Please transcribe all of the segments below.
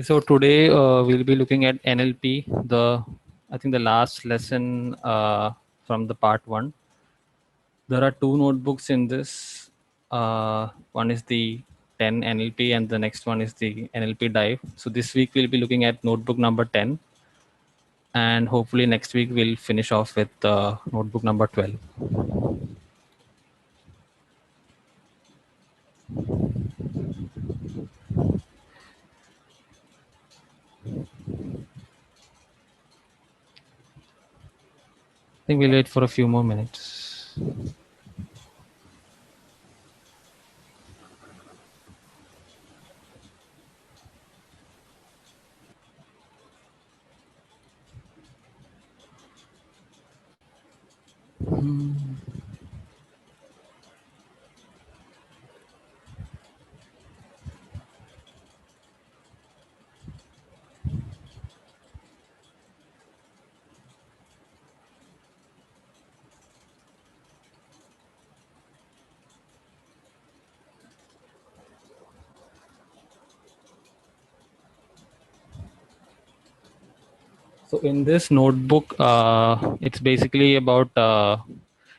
So today we'll be looking at NLP, I think the last lesson from the part one. There are two notebooks in this. One is the 10 NLP and the next one is the NLP Dive. So this week we'll be looking at notebook number 10, and hopefully next week we'll finish off with notebook number 12. I think we'll wait for a few more minutes. So in this notebook, it's basically about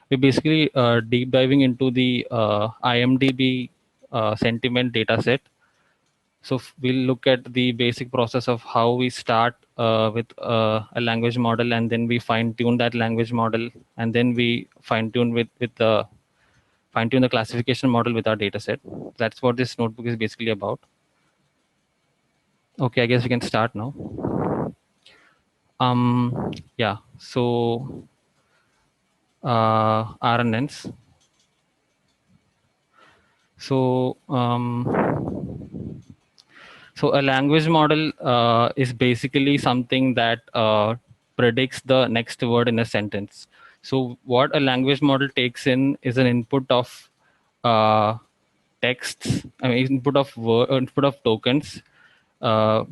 we're basically deep diving into the IMDb sentiment data set. So we'll look at the basic process of how we start with a language model, and then we fine tune that language model, and then we fine tune with the fine tune the classification model with our data set. That's what this notebook is basically about. Okay, I guess we can start now. Yeah. So RNNs. So, so a language model is basically something that predicts the next word in a sentence. So, what a language model takes in is an input of uh, texts. I mean, input of tokens. Uh,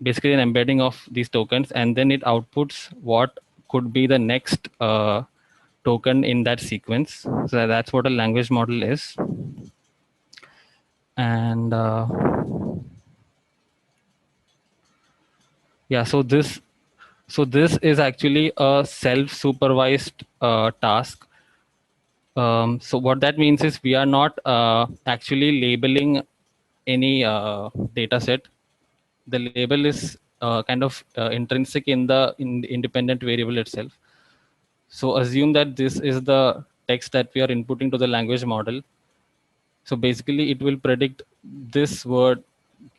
Basically, an embedding of these tokens, and then it outputs what could be the next token in that sequence. So that's what a language model is. And yeah, so this is actually a self-supervised task. So what that means is we are not actually labeling any data set. The label is kind of intrinsic in the independent variable itself. So assume that this is the text that we are inputting to the language model. So basically, it will predict this word,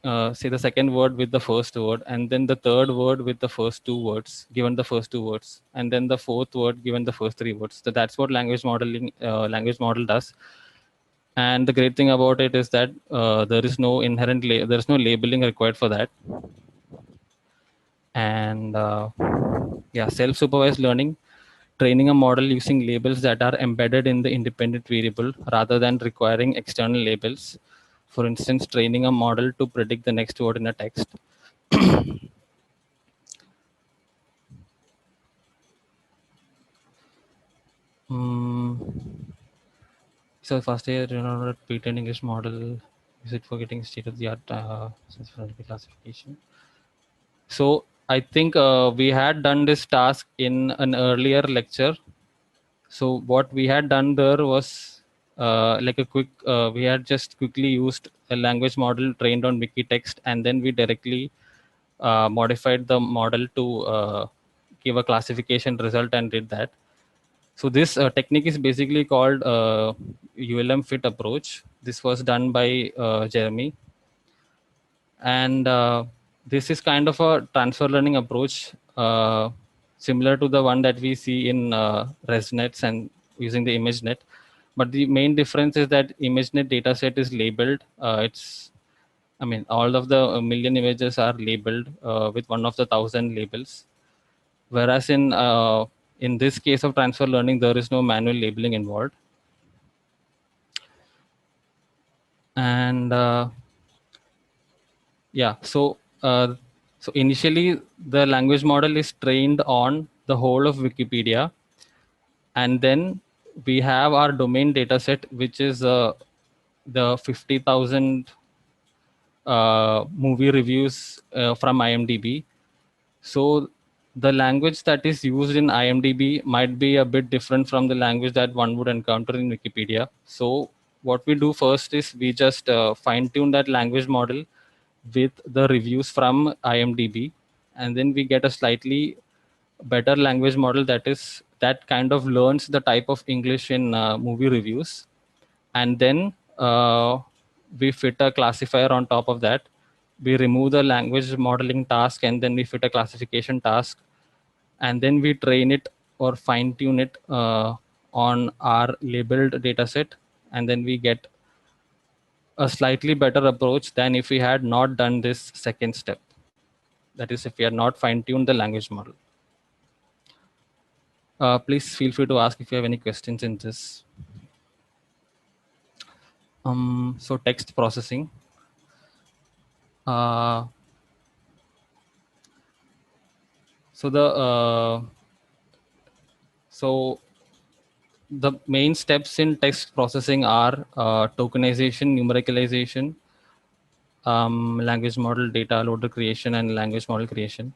say the second word with the first word, and then the third word with the first two words, given the first two words, and then the fourth word given the first three words. So that's what language model does. And the great thing about it is that there is no there is no labeling required for that. And yeah, self-supervised learning, training a model using labels that are embedded in the independent variable rather than requiring external labels. For instance, training a model to predict the next word in a text. So first year, pre-trained English model, is it for getting state-of-the-art classification? So I think we had done this task in an earlier lecture. So what we had done there was like a quick, we had just quickly used a language model trained on Wikitext, and then we directly modified the model to give a classification result and did that. So this technique is basically called ULM fit approach. This was done by Jeremy, and this is kind of a transfer learning approach similar to the one that we see in ResNets and using the ImageNet. But the main difference is that ImageNet dataset is labeled. I mean, all of the million images are labeled with one of the 1,000 labels. Whereas in this case of transfer learning, there is no manual labeling involved. And yeah, so initially the language model is trained on the whole of Wikipedia, and then we have our domain data set, which is the 50,000 movie reviews from IMDb. So the language that is used in IMDb might be a bit different from the language that one would encounter in Wikipedia. So what we do first is we just fine tune that language model with the reviews from IMDb, and then we get a slightly better language model that kind of learns the type of English in movie reviews, and then we fit a classifier on top of that. We remove the language modeling task, and then we fit a classification task, and then we train it or fine tune it on our labeled data set, and then we get a slightly better approach than if we had not done this second step. That is, if we had not fine tuned the language model. Please feel free to ask if you have any questions in this. So text processing. Uh, so the main steps in text processing are tokenization, numericalization, language model data loader creation, and language model creation.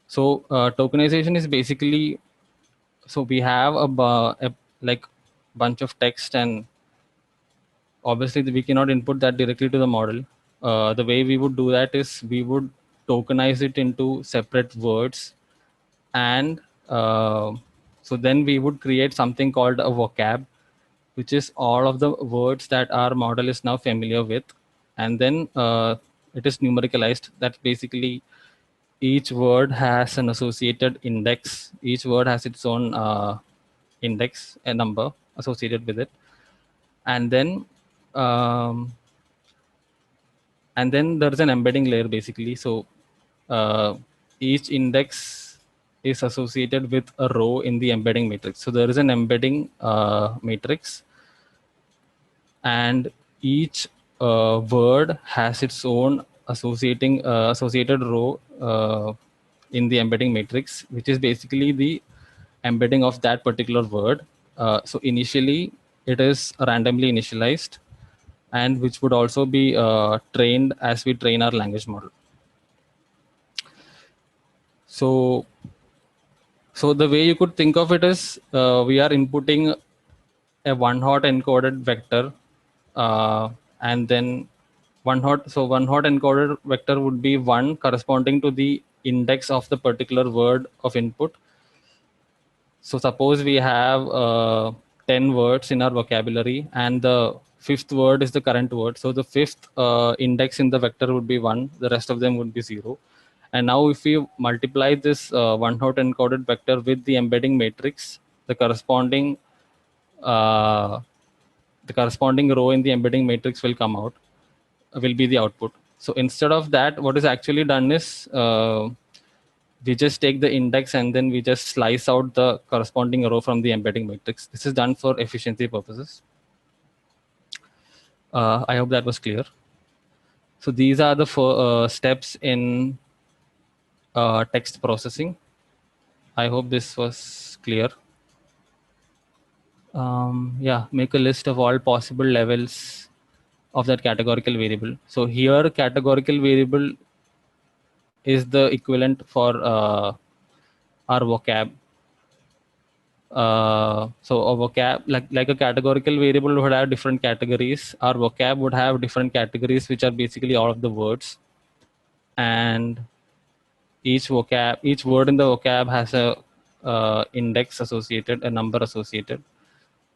So tokenization is basically, so we have a like bunch of text, and obviously we cannot input that directly to the model. The way we would do that is we would tokenize it into separate words, and so then we would create something called a vocab, which is all of the words that our model is now familiar with, and then it is numericalized. That's basically, each word has an associated index. Each word has its own index, a number associated with it, and then um, there is an embedding layer basically. So each index is associated with a row in the embedding matrix. So there is an embedding matrix, and each word has its own associated row in the embedding matrix, which is basically the embedding of that particular word. So initially it is randomly initialized, and which would also be trained as we train our language model. So the way you could think of it is we are inputting a one-hot encoded vector, and then one-hot encoded vector would be one corresponding to the index of the particular word of input. So suppose we have 10 words in our vocabulary, and the fifth word is the current word. So the fifth index in the vector would be 1, the rest of them would be 0. And now if we multiply this one-hot encoded vector with the embedding matrix, the corresponding row in the embedding matrix will come out, will be the output. So instead of that, what is actually done is we just take the index and then we just slice out the corresponding row from the embedding matrix. This is done for efficiency purposes. I hope that was clear. So these are the steps in text processing. I hope this was clear. Yeah, make a list of all possible levels of that categorical variable. So here categorical variable is the equivalent for our vocab. So a vocab, like a categorical variable would have different categories. Our vocab would have different categories, which are basically all of the words. And each word in the vocab has a index associated, a number associated.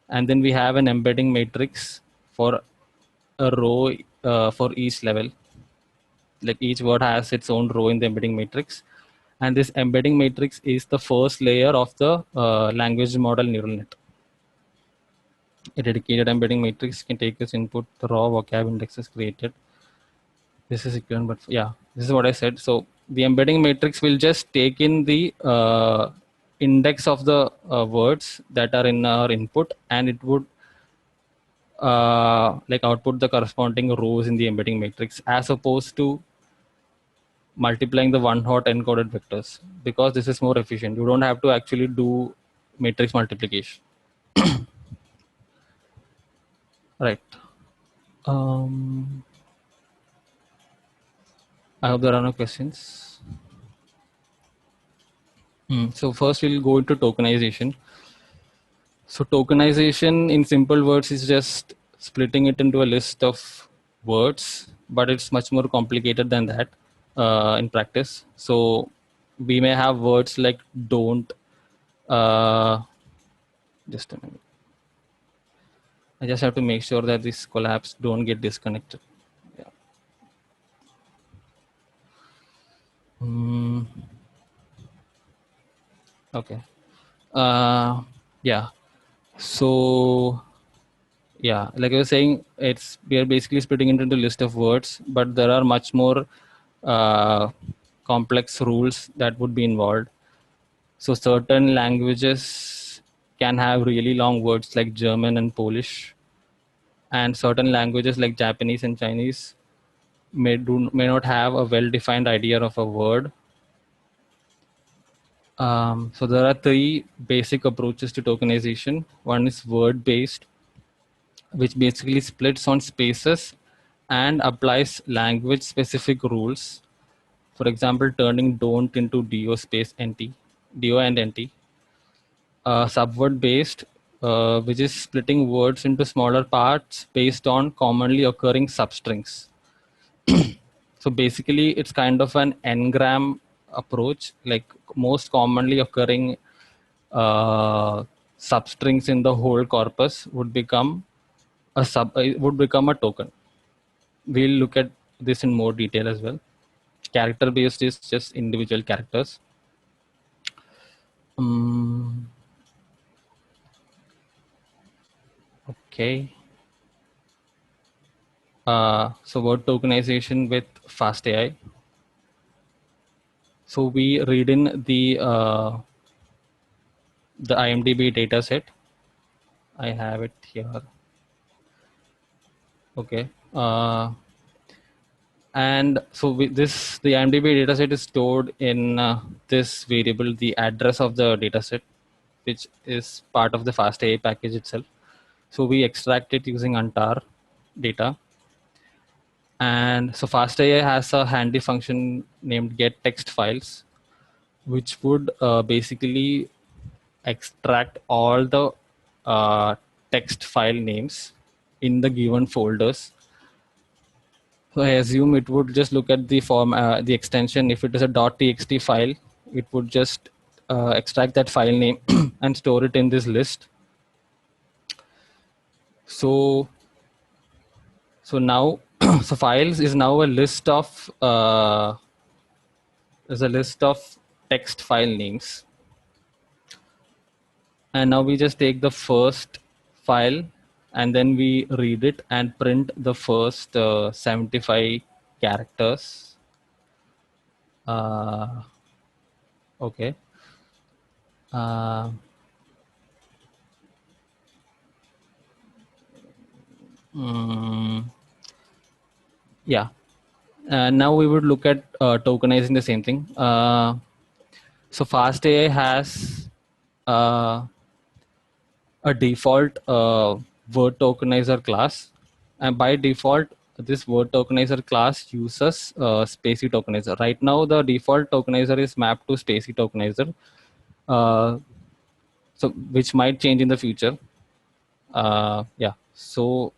And then we have an embedding matrix for a row for each level. Like each word has its own row in the embedding matrix. And this embedding matrix is the first layer of the language model neural net. A dedicated embedding matrix can take as input the raw vocab indexes created. This is equivalent, but yeah, this is what I said. So the embedding matrix will just take in the index of the words that are in our input, and it would like output the corresponding rows in the embedding matrix, as opposed to multiplying the one-hot encoded vectors, because this is more efficient. You don't have to actually do matrix multiplication. Right. Um, I hope there are no questions. So first we'll go into tokenization. So tokenization in simple words is just splitting it into a list of words, but it's much more complicated than that in practice. So we may have words like don't. Just a minute. I just have to make sure that these collapse don't get disconnected. Yeah. Okay. Yeah. So yeah, like I was saying, we are basically splitting it into a list of words, but there are much more complex rules that would be involved. So certain languages can have really long words like German and Polish, and certain languages like Japanese and Chinese may not have a well-defined idea of a word. So there are three basic approaches to tokenization. One is word-based, which basically splits on spaces and applies language specific rules. For example, turning don't into do space nt, do and nt. Subword based, which is splitting words into smaller parts based on commonly occurring substrings. So basically, it's kind of an n-gram approach, like most commonly occurring substrings in the whole corpus would become a token. We'll look at this in more detail as well. Character based is just individual characters. Okay. So word tokenization with FastAI. So we read in the IMDb dataset. I have it here. Okay. And so the IMDb dataset is stored in this variable, the address of the dataset, which is part of the FastAI package itself. So we extract it using untar data. And so FastAI has a handy function named get text files, which would basically extract all the text file names in the given folders. So I assume it would just look at the the extension. If it is a .txt file, it would just extract that file name and store it in this list. So now, so files is now a list of text file names. And now we just take the first file and then we read it and print the first 75 characters. Okay. Yeah. Now we would look at tokenizing the same thing. So FastAI has a default word tokenizer class, and by default this word tokenizer class uses spaCy tokenizer. Right now the default tokenizer is mapped to spaCy tokenizer, so which might change in the future. Yeah, so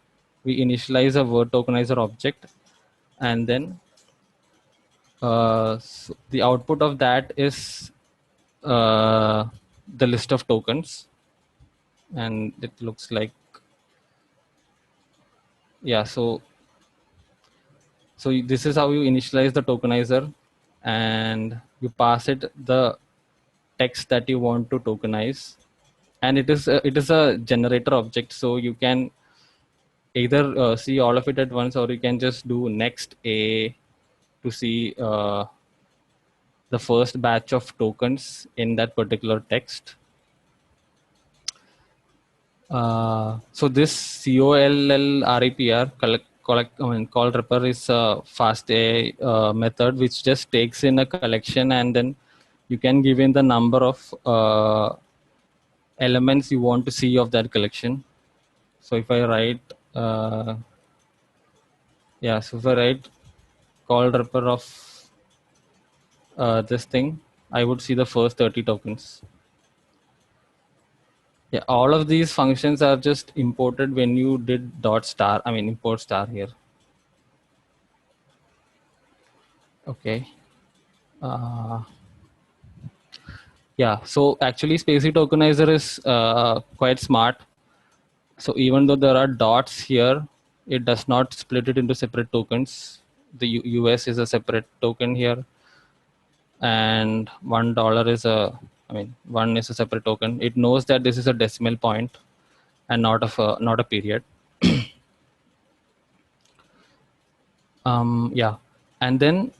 we initialize a word tokenizer object, and then so the output of that is the list of tokens, and it looks like, yeah, so this is how you initialize the tokenizer, and you pass it the text that you want to tokenize, and it is a generator object, so you can either see all of it at once, or you can just do next a to see the first batch of tokens in that particular text. So this call wrapper is a FastAI method which just takes in a collection, and then you can give in the number of elements you want to see of that collection. So if I write, so if I write call wrapper of this thing, I would see the first 30 tokens. Yeah, all of these functions are just imported when you did dot star, I mean import star here. Okay. Yeah, so actually Spacey tokenizer is quite smart. So even though there are dots here, it does not split it into separate tokens. The US is a separate token here, and $1 is a, I mean, one is a separate token. It knows that this is a decimal point and not a period. Yeah, and then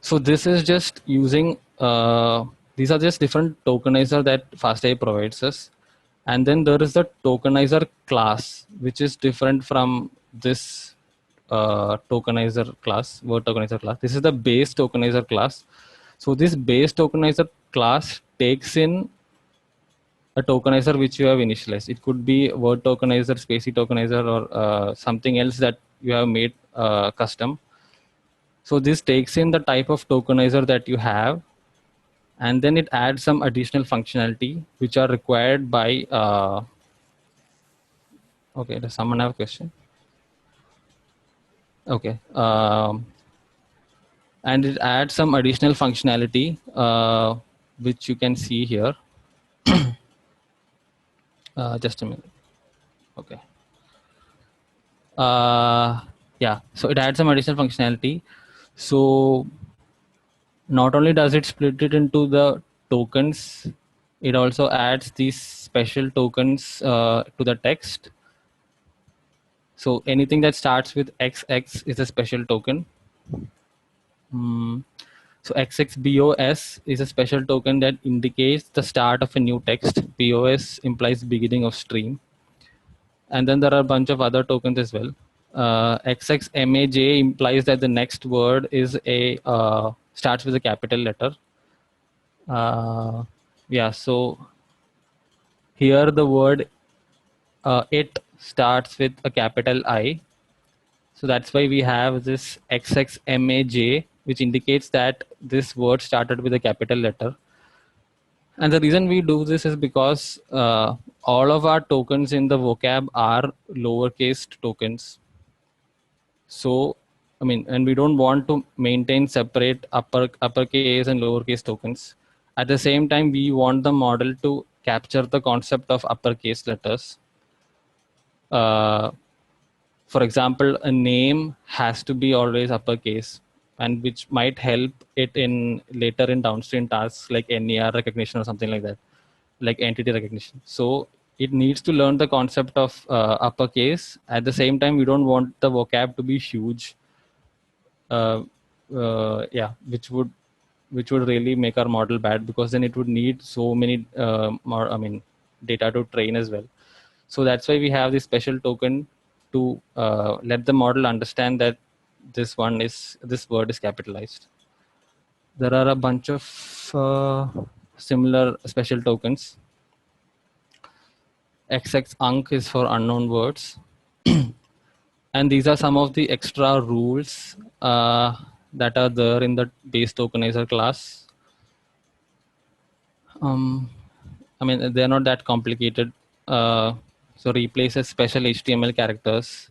so this is just using these are just different tokenizer that FastAI provides us, and then there is the tokenizer class which is different from this tokenizer class, word tokenizer class. This is the base tokenizer class. So this base tokenizer class takes in a tokenizer which you have initialized. It could be word tokenizer, Spacey tokenizer, or something else that you have made custom. So this takes in the type of tokenizer that you have, and then it adds some additional functionality which are required by. Okay, does someone have a question? Okay, and it adds some additional functionality which you can see here. Just a minute. Okay. Yeah, so it adds some additional functionality. So not only does it split it into the tokens, it also adds these special tokens to the text. So anything that starts with XX is a special token. So XXBOS is a special token that indicates the start of a new text. BOS implies beginning of stream. And then there are a bunch of other tokens as well. XXMAJ implies that the next word is a starts with a capital letter. Yeah, so here the word it starts with a capital I. So that's why we have this XXMAJ, which indicates that this word started with a capital letter. And the reason we do this is because all of our tokens in the vocab are lowercase tokens. So, I mean, and we don't want to maintain separate uppercase and lowercase tokens. At the same time, we want the model to capture the concept of uppercase letters. For example, a name has to be always uppercase, and which might help it in later in downstream tasks like NER recognition or something like that, like entity recognition. So it needs to learn the concept of uppercase. At the same time, we don't want the vocab to be huge. Yeah, which would really make our model bad, because then it would need so many more, I mean, data to train as well. So that's why we have this special token to let the model understand that this word is capitalized. There are a bunch of similar special tokens. XX is for unknown words. And these are some of the extra rules that are there in the base tokenizer class. I mean, they're not that complicated. So replaces special HTML characters.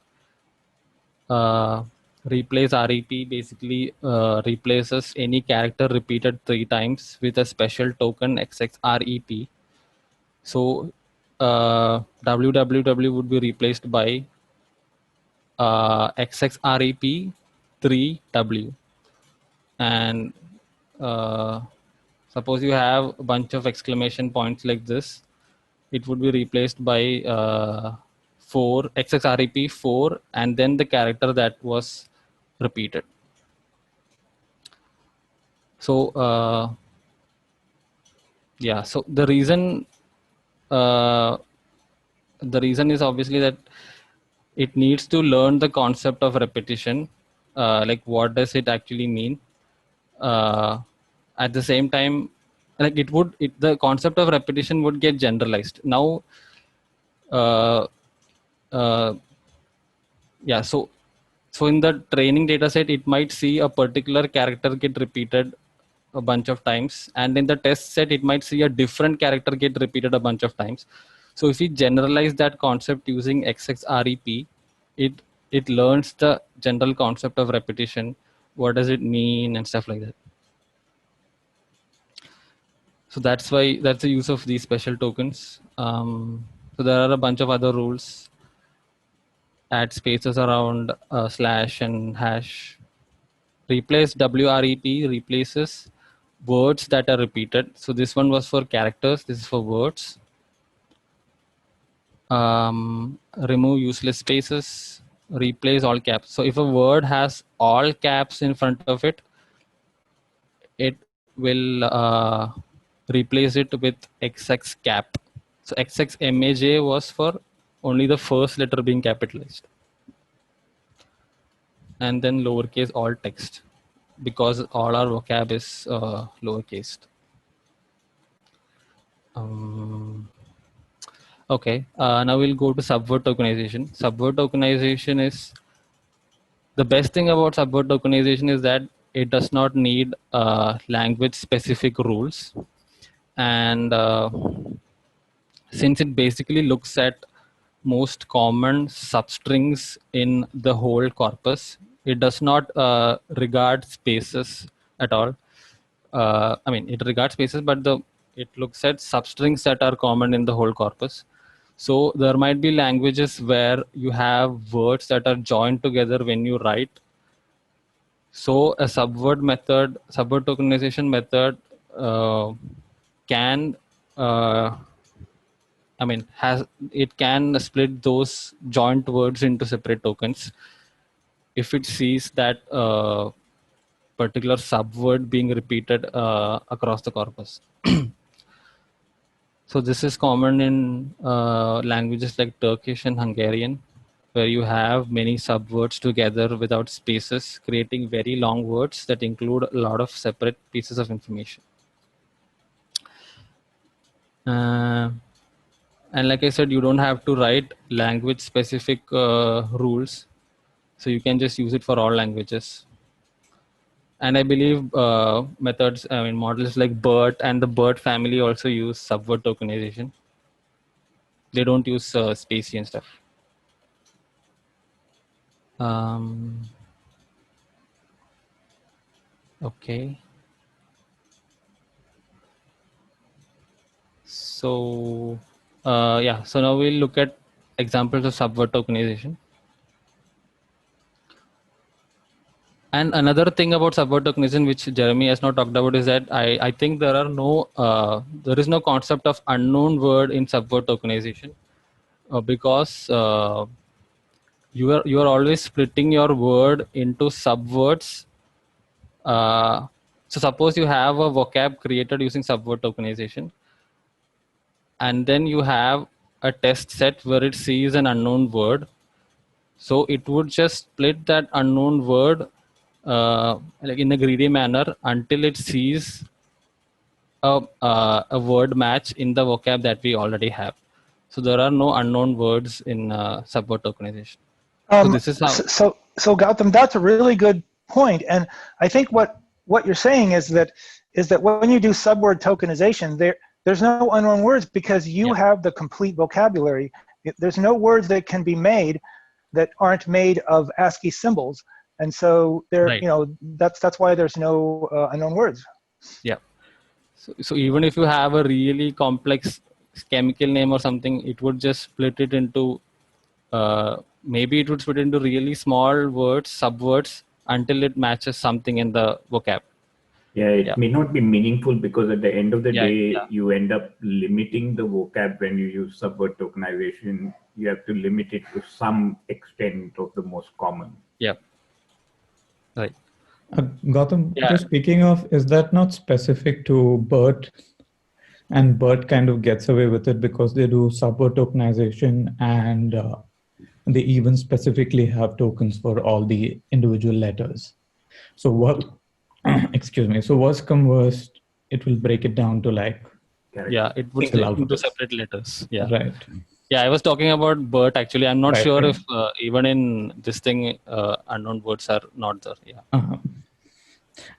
Replace REP basically replaces any character repeated 3 times with a special token XXREP. So www would be replaced by XXREP 3W. And suppose you have a bunch of exclamation points like this, it would be replaced by 4 XXREP 4 and then the character that was repeated. So yeah, so the reason is obviously that it needs to learn the concept of repetition, like what does it actually mean. At the same time, like the concept of repetition would get generalized now. uh, yeah, so in the training data set, it might see a particular character get repeated a bunch of times, and in the test set it might see a different character get repeated a bunch of times. So if we generalize that concept using XXREP, it learns the general concept of repetition, what does it mean and stuff like that. So that's the use of these special tokens. So there are a bunch of other rules. Add spaces around slash and hash. Replace WREP replaces words that are repeated. So this one was for characters. This is for words. Remove useless spaces. Replace all caps. So if a word has all caps in front of it, it will replace it with XX cap. So XXMAJ was for only the first letter being capitalized. And then lowercase all text, because all our vocab is lowercase. Okay, now we'll go to subword tokenization. Subword tokenization is, the best thing about subword tokenization is that it does not need language specific rules. And since it basically looks at most common substrings in the whole corpus, it does not regard spaces at all. I mean, it regards spaces, but it looks at substrings that are common in the whole corpus. So there might be languages where you have words that are joined together when you write. So a subword tokenization method can, it can split those joint words into separate tokens if it sees that particular subword being repeated across the corpus. So this is common in languages like Turkish and Hungarian, where you have many subwords together without spaces, creating very long words that include a lot of separate pieces of information. And like I said, you don't have to write language specific rules. So you can just use it for all languages. And I believe models like BERT and the BERT family also use subword tokenization. They don't use spacey and stuff. Okay. So so now we'll look at examples of subword tokenization. And another thing about subword tokenization, which Jeremy has not talked about, is that I think there is no concept of unknown word in subword tokenization, because you are always splitting your word into subwords. So suppose you have a vocab created using subword tokenization, and then you have a test set where it sees an unknown word. So it would just split that unknown word like in a greedy manner until it sees a word match in the vocab that we already have. So there are no unknown words in subword tokenization. So this is how. So Gautam, that's a really good point, and I think what you're saying is that when you do subword tokenization, there's no unknown words because you have the complete vocabulary. There's no words that can be made that aren't made of ASCII symbols, and so that's why there's no unknown words. Yeah. So even if you have a really complex chemical name or something, it would just split it into maybe it would split into really small words, subwords, until it matches something in the vocab. Yeah, it may not be meaningful because at the end of the day, you end up limiting the vocab when you use subword tokenization. You have to limit it to some extent of the most common. Yeah. Right. Gautam, just speaking of, is that not specific to BERT? And BERT kind of gets away with it because they do subword tokenization, and they even specifically have tokens for all the individual letters. So what? Excuse me. So worst come worst, it will break it down to like. It would split into separate letters. Yeah. Right. Yeah, I was talking about BERT actually. I'm not sure if even in this thing unknown words are not there. Yeah.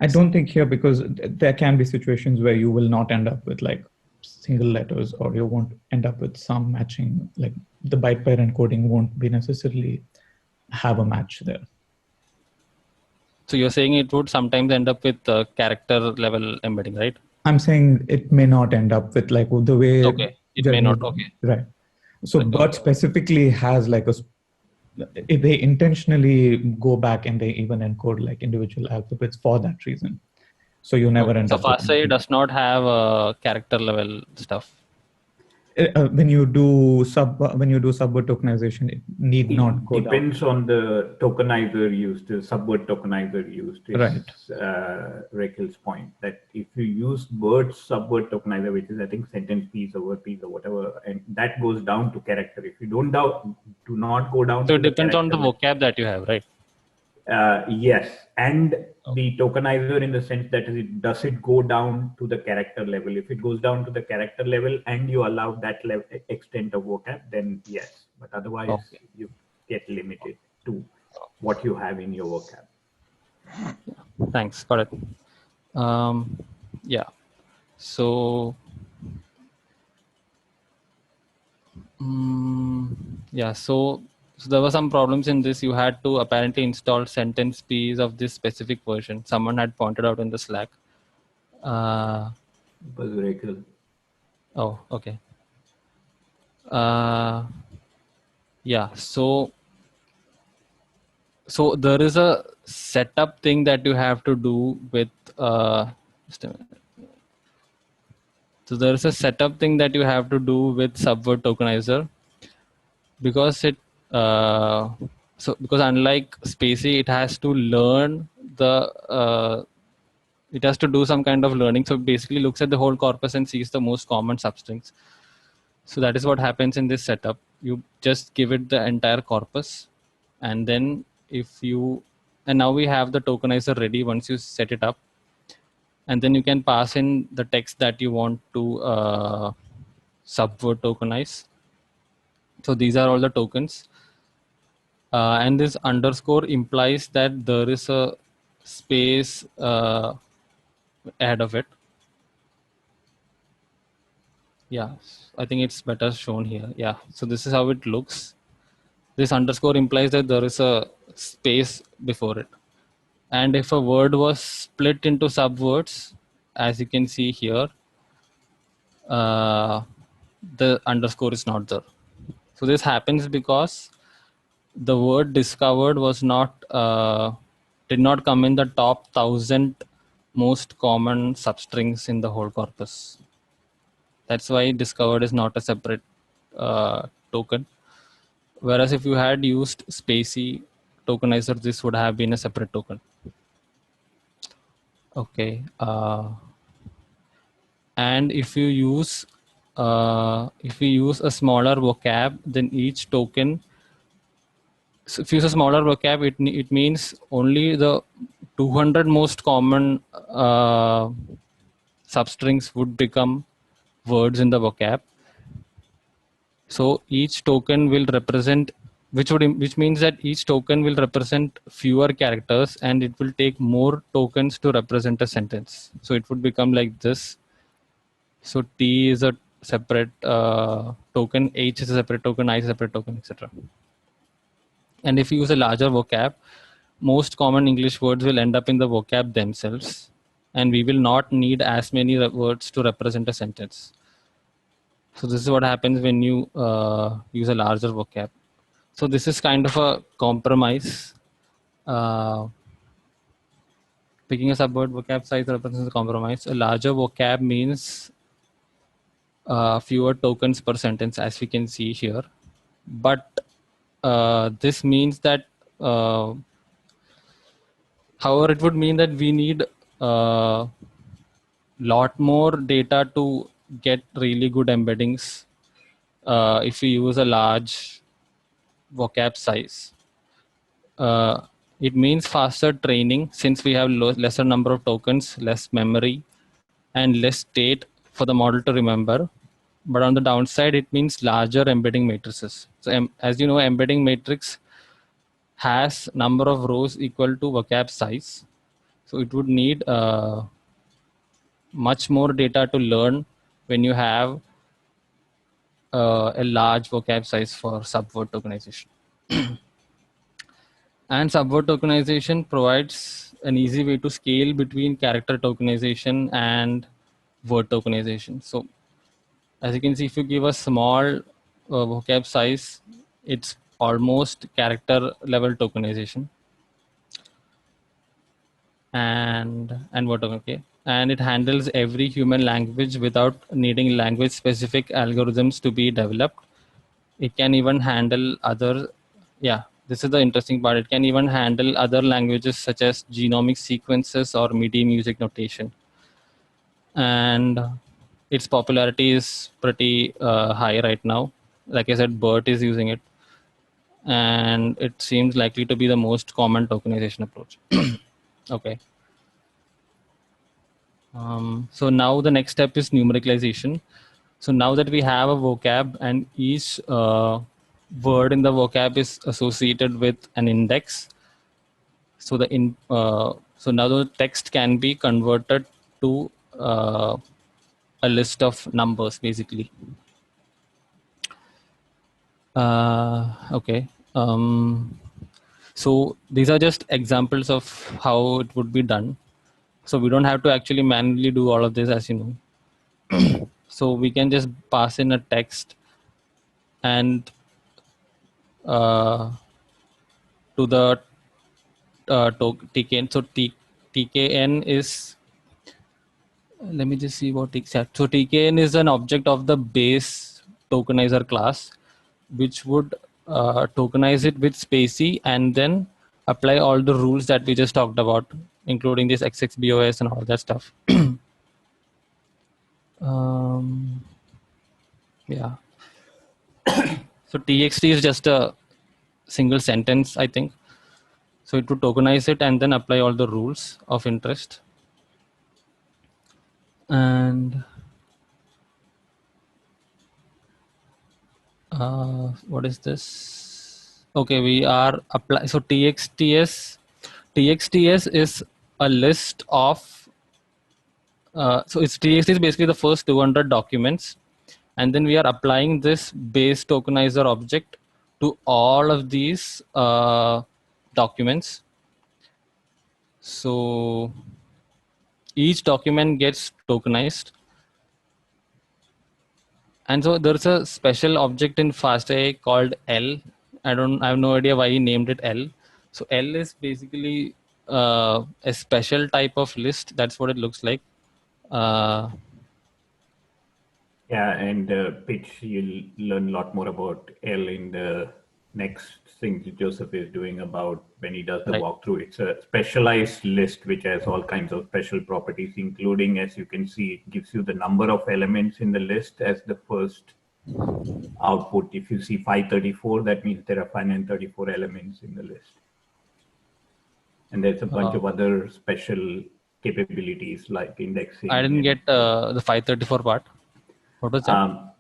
I don't think here, because there can be situations where you will not end up with like single letters, or you won't end up with some matching, like the byte pair encoding won't be necessarily have a match there. So you're saying it would sometimes end up with character level embedding, right? I'm saying it may not end up with like the way. Okay, it may not. Okay. Right. So Right, BERT specifically has like if they intentionally go back and they even encode like individual alphabets for that reason. So you never end so up with FastAI does not have character level stuff. when you do subword tokenization, it need not go depends down. on the tokenizer used, the subword tokenizer used. Is, right. Rakel's point that if you use BERT's subword tokenizer, which is I think sentence piece over piece or whatever, and that goes down to character. If you do not go down. So to it depends on the vocab that you have, right? Yes, and the tokenizer in the sense that does it go down to the character level? If it goes down to the character level and you allow that extent of vocab, then yes. But otherwise, you get limited to what you have in your vocab. Thanks. Got it. Yeah. So. Yeah. So there were some problems in this. You had to apparently install sentence piece of this specific version. Someone had pointed out in the Slack. It was Rakel. Oh, okay. Yeah. So there is a setup thing that you have to do with. Just a minute. So there is a setup thing that you have to do with subword tokenizer, because it. Because unlike spaCy, it has to learn it has to do some kind of learning. So it basically looks at the whole corpus and sees the most common substrings. So that is what happens in this setup. You just give it the entire corpus, and then and now we have the tokenizer ready once you set it up, and then you can pass in the text that you want to subword tokenize. So these are all the tokens. And this underscore implies that there is a space ahead of it. Yeah, I think it's better shown here. Yeah, so this is how it looks. This underscore implies that there is a space before it. And if a word was split into subwords, as you can see here, the underscore is not there. So this happens because the word discovered was not did not come in the top 1,000 most common substrings in the whole corpus. That's why discovered is not a separate token. Whereas if you had used spaCy tokenizer, this would have been a separate token. Okay. And if you use a smaller vocab, then each token. So if you use a smaller vocab, it means only the 200 most common substrings would become words in the vocab. So each token will represent, which means that each token will represent fewer characters, and it will take more tokens to represent a sentence. So it would become like this. So T is a separate token, H is a separate token, I is a separate token, etc. And if you use a larger vocab, most common English words will end up in the vocab themselves, and we will not need as many words to represent a sentence. So this is what happens when you use a larger vocab. So this is kind of a compromise. Picking a subword vocab size represents a compromise. A larger vocab means fewer tokens per sentence, as we can see here. But this means that, however, it would mean that we need lot more data to get really good embeddings if we use a large vocab size. It means faster training, since we have lesser number of tokens, less memory, and less state for the model to remember. But on the downside, it means larger embedding matrices. So as you know, embedding matrix has number of rows equal to vocab size. So it would need much more data to learn when you have a large vocab size for subword tokenization. And subword tokenization provides an easy way to scale between character tokenization and word tokenization. So as you can see, if you give a small vocab size, it's almost character level tokenization. And what, okay. And it handles every human language without needing language specific algorithms to be developed. It can even handle other, yeah, this is the interesting part. It can even handle other languages such as genomic sequences or MIDI music notation. And its popularity is pretty high right now. Like I said, BERT is using it. And it seems likely to be the most common tokenization approach. Okay. So now the next step is numericalization. So now that we have a vocab and each word in the vocab is associated with an index, so so now the text can be converted to a list of numbers, basically. Okay. So these are just examples of how it would be done. So we don't have to actually manually do all of this, as you know. So we can just pass in a text and to the TKN. So TKN is, let me just see what exact. So TKN is an object of the base tokenizer class, which would tokenize it with spacey and then apply all the rules that we just talked about, including this XXBOS and all that stuff. Yeah. So TXT is just a single sentence, I think. So it would tokenize it and then apply all the rules of interest. And what is this? Okay, we are apply. So TXTS is a list of. So it's TXT is basically the first 200 documents, and then we are applying this base tokenizer object to all of these documents. So each document gets tokenized. And so there's a special object in FastAI called L. I have no idea why he named it L. So L is basically a special type of list. That's what it looks like. Yeah, and Pitch, you'll learn a lot more about L in the next thing that Joseph is doing about when he does the walkthrough. It's a specialized list which has all kinds of special properties, including, as you can see, it gives you the number of elements in the list as the first output. If you see 534, that means there are 534 elements in the list. And there's a bunch of other special capabilities like indexing. I didn't get the 534 part. What was that?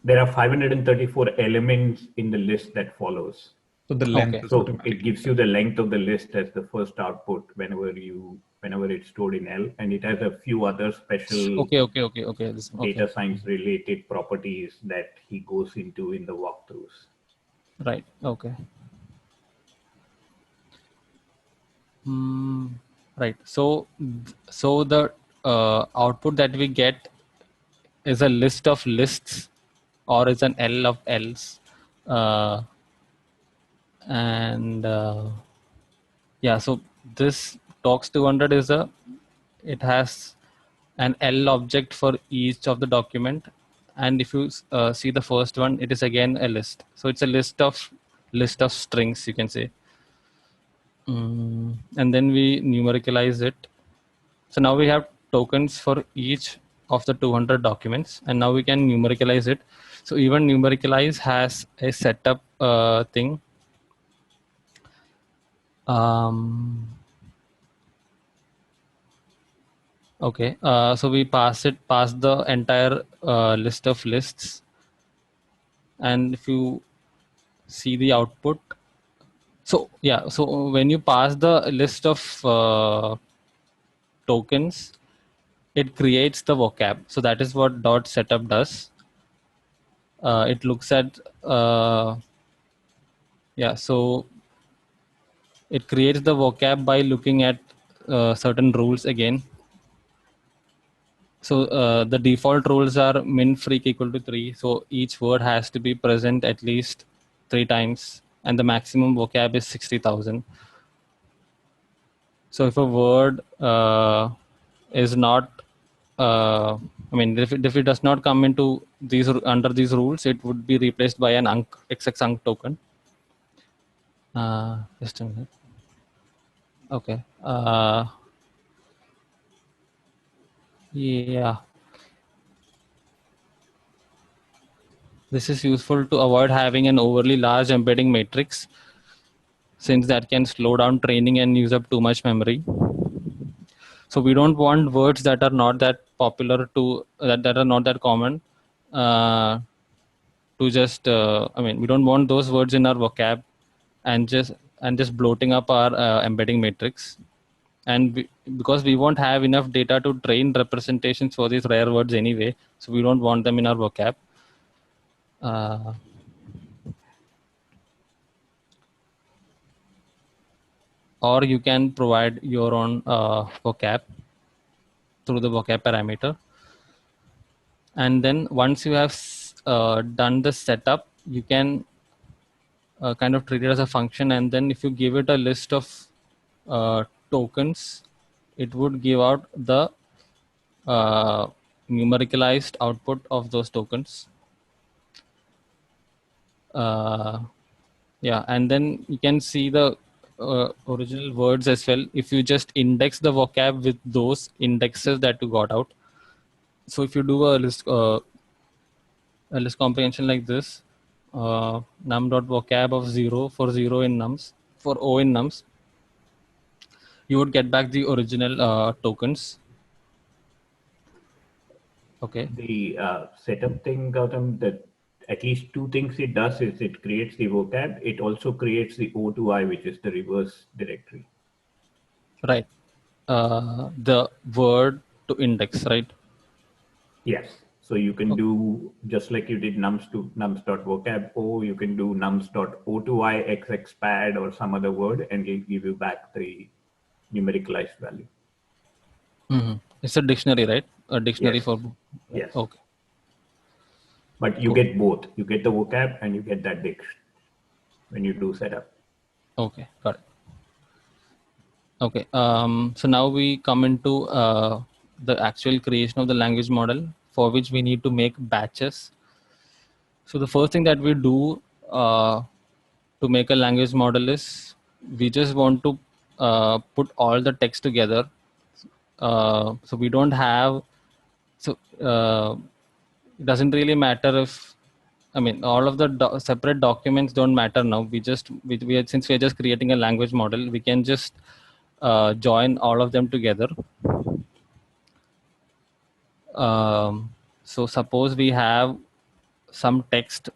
There are 534 elements in the list that follows. So the length. So it gives you the length of the list as the first output whenever it's stored in L, and it has a few other special data science related properties that he goes into in the walkthroughs. Right. Okay. Right. So the output that we get is a list of lists, or is an L of Ls, yeah. So this Tox 200 it has an L object for each of the document, and if you see the first one, it is again a list. So it's a list of strings, you can say. And then we numericalize it. So now we have tokens for each of the 200 documents, and now we can numericalize it. So even numericalize has a setup thing. Okay, so we pass the entire list of lists, and if you see the output, so yeah, so when you pass the list of tokens, it creates the vocab. So that is what dot setup does. It looks at so it creates the vocab by looking at certain rules again. So the default rules are min freq equal to 3. So each word has to be present at least 3 times, and the maximum vocab is 60,000. So if a word is not, I mean, if it does not come into these under these rules, it would be replaced by an XX UNC token. Just a minute. Okay. Yeah. This is useful to avoid having an overly large embedding matrix, since that can slow down training and use up too much memory. So we don't want words that are not that popular that are not that common to just I mean, we don't want those words in our vocab and just bloating up our embedding matrix. And because we won't have enough data to train representations for these rare words anyway, so we don't want them in our vocab. Or you can provide your own vocab through the vocab parameter. And then once you have done the setup, you can kind of treat it as a function. And then if you give it a list of tokens, it would give out the numericalized output of those tokens. Yeah, and then you can see the original words as well if you just index the vocab with those indexes that you got out. So if you do a list comprehension like this, num.vocab of 0 for 0 in nums, for O in nums, you would get back the original tokens. Okay. The setup thing, Gautam, that at least two things it does is it creates the vocab. It also creates the O2I, which is the reverse directory. Right. The word to index, right? Yes. So you can do just like you did nums.vocab O, you can do nums.o2i xxpad or some other word, and it'll give you back the numericalized value. Mm-hmm. It's a dictionary, right? A dictionary Yes. for. Yes. Okay. But you get both. You get the vocab and you get that dict when you do setup. Okay, got it. Okay. So now we come into the actual creation of the language model, for which we need to make batches. So the first thing that we do to make a language model is we just want to put all the text together. So we don't have, so it doesn't really matter if, I mean, all of the separate documents don't matter now. Since we are just creating a language model, we can just join all of them together. So suppose we have some text.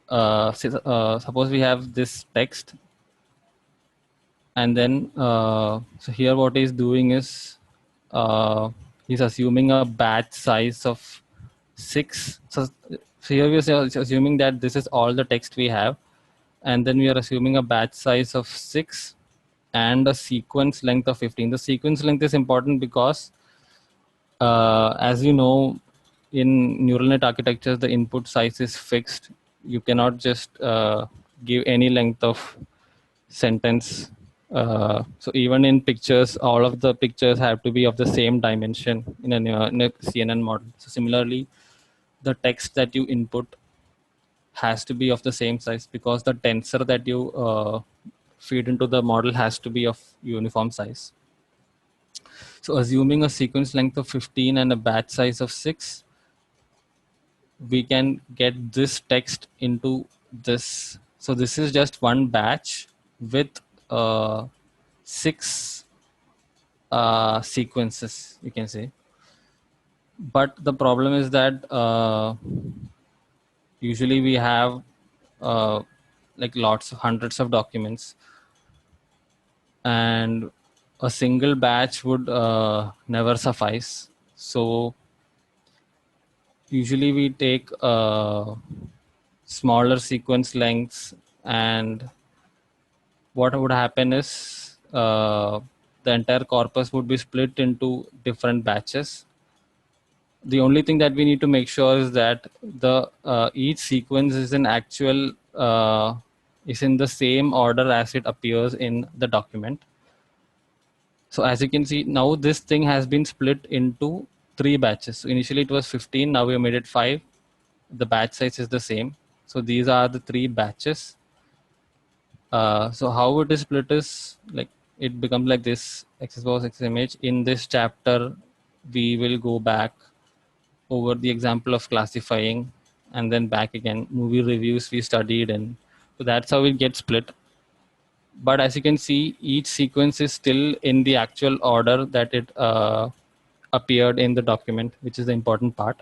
Suppose we have this text, and then so here what he's doing is he's assuming a batch size of 6. So here we are assuming that this is all the text we have, and then we are assuming a batch size of 6 and a sequence length of 15. The sequence length is important because as you know, in neural net architectures, the input size is fixed. You cannot just give any length of sentence. So even in pictures, all of the pictures have to be of the same dimension in a CNN model. So similarly, the text that you input has to be of the same size, because the tensor that you feed into the model has to be of uniform size. So assuming a sequence length of 15 and a batch size of 6, we can get this text into this. So this is just one batch with 6 sequences, you can say. But the problem is that usually we have like hundreds of documents, and a single batch would never suffice. So usually we take smaller sequence lengths, and what would happen is the entire corpus would be split into different batches. The only thing that we need to make sure is that the each sequence is is in the same order as it appears in the document. So as you can see now, this thing has been split into 3 batches. So initially it was 15, now we made it 5. The batch size is the same. So these are the 3 batches. So how it is split is like it becomes like this: XSBOS XMH. In this chapter, we will go back over the example of classifying, and then back again movie reviews we studied, and so that's how it gets split. But as you can see, each sequence is still in the actual order that it appeared in the document, which is the important part.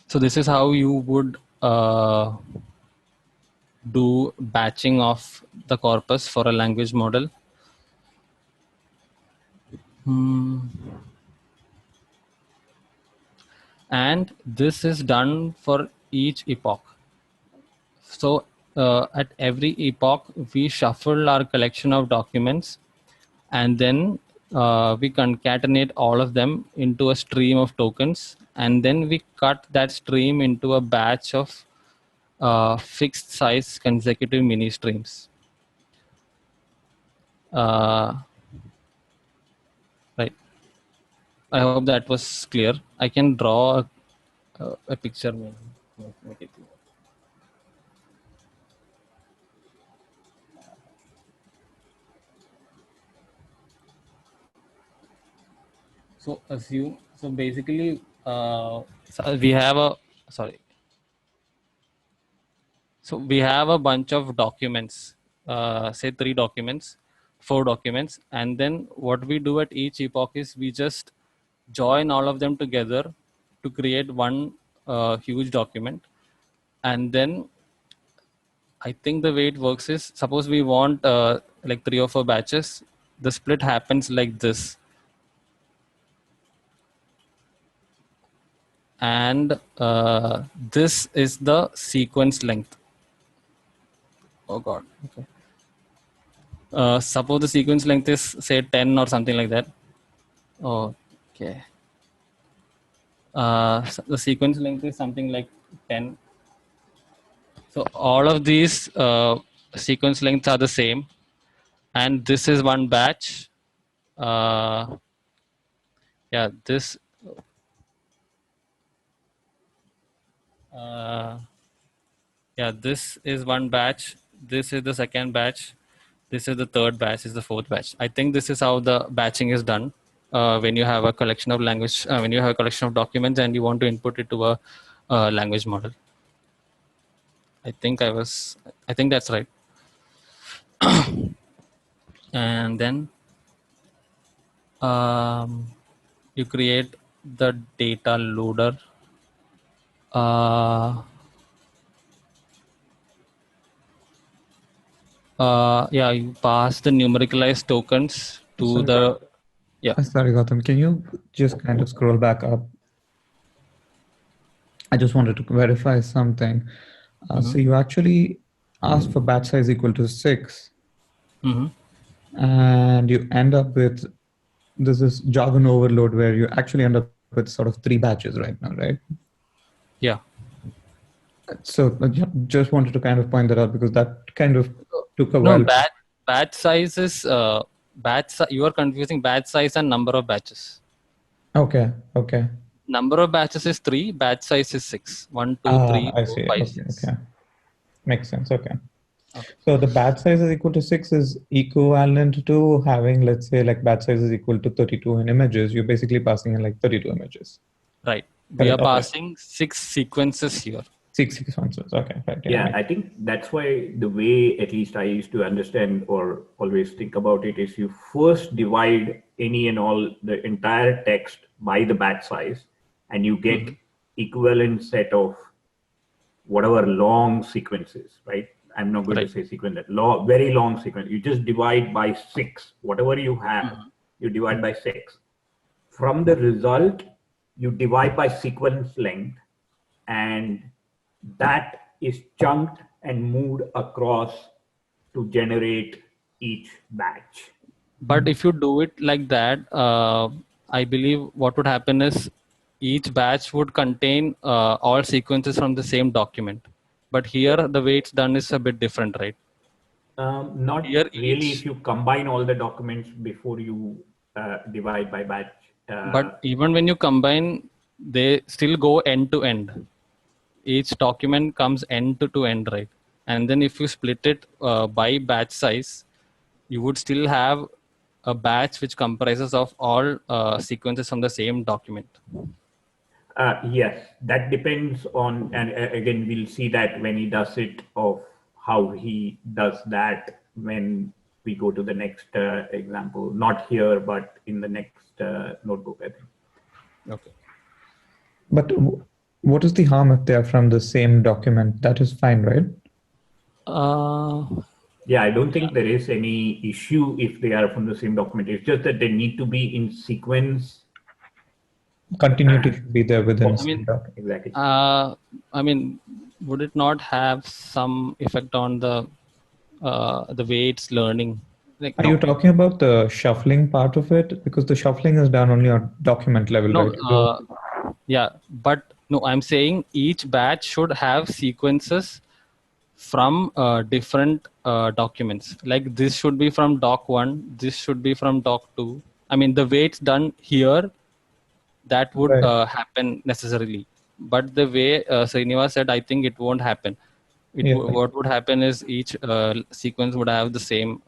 So this is how you would do batching of the corpus for a language model. And this is done for each epoch. So at every epoch, we shuffle our collection of documents, and then we concatenate all of them into a stream of tokens, and then we cut that stream into a batch of fixed size consecutive mini streams. Right. I hope that was clear. I can draw a picture. Make it clear. So assume, so basically we have a, sorry. So we have a bunch of documents, say 3 documents, 4 documents. And then what we do at each epoch is we just join all of them together to create one huge document. And then I think the way it works is, suppose we want like 3 or 4 batches, the split happens like this. And this is the sequence length. Oh God. Okay. Suppose the sequence length is say 10 or something like that. Okay. So the sequence length is something like 10. So all of these sequence lengths are the same, and this is one batch. Yeah, this. Yeah, this is one batch. This is the second batch. This is the third batch. This is the fourth batch. I think this is how the batching is done when you have a collection of language, when you have a collection of documents and you want to input it to a language model. I think that's right. And then you create the data loader. Yeah, you pass the numericalized tokens to the. Yeah. Sorry, Gautam, can you just kind of scroll back up? I just wanted to verify something. So you actually asked for batch size equal to 6. And you end up with this jargon overload where you actually end up with sort of 3 batches right now, right? Yeah. So just wanted to kind of point that out because that kind of took a while. No, batch size is you are confusing batch size and number of batches. Okay. Number of batches is 3, batch size is 6. 1, 2, 3, 4, 5, 6. Okay. Makes sense. Okay. So the batch size is equal to 6 is equivalent to having, let's say, like batch size is equal to 32 in images. You're basically passing in like 32 images. Right. We are passing 6 sequences here. 6 sequences. Okay. Right. Yeah, I think that's why the way at least I used to understand or always think about it is you first divide any and all the entire text by the batch size, and you get equivalent set of whatever long sequences, right? I'm not going to say sequence, very long sequence. You just divide by 6. Whatever you have, you divide by 6. From the result, you divide by sequence length, and that is chunked and moved across to generate each batch. But if you do it like that, I believe what would happen is each batch would contain all sequences from the same document. But here, the way it's done is a bit different, right? Not here really if you combine all the documents before you divide by batch. But even when you combine, they still go end to end. Each document comes end to end, right? And then if you split it by batch size, you would still have a batch which comprises of all sequences from the same document. Yes, that depends on, and again, we'll see that when he does it, of how he does that when we go to the next example. Not here, but in the next notebook, I think. Okay. But what is the harm if they are from the same document? That is fine, right? Yeah, I don't think there is any issue if they are from the same document. It's just that they need to be in sequence. Continuity should be there within. Exactly. I mean, would it not have some effect on the way it's learning? Like, are you talking about the shuffling part of it? Because the shuffling is done only on document level, right? Yeah, but no, I'm saying each batch should have sequences from different documents. Like this should be from doc 1, this should be from doc 2. I mean, the way it's done here, that would happen necessarily. But the way Srinivas said, I think it won't happen. What would happen is each sequence would have the same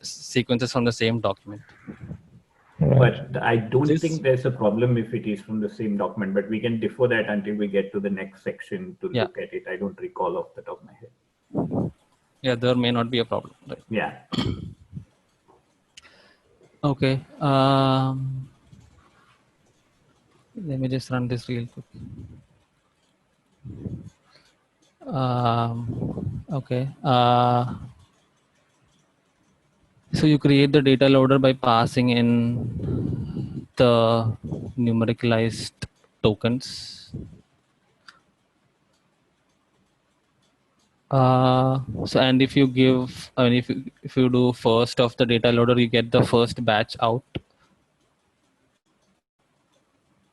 sequences from the same document. Right. But I don't think there's a problem if it is from the same document, but we can defer that until we get to the next section to look at it. I don't recall off the top of my head. Yeah, there may not be a problem. Right? Yeah. Okay. Let me just run this real quick. Okay. So you create the data loader by passing in the numericalized tokens. So and if you give, I mean, if you do first of the data loader, you get the first batch out.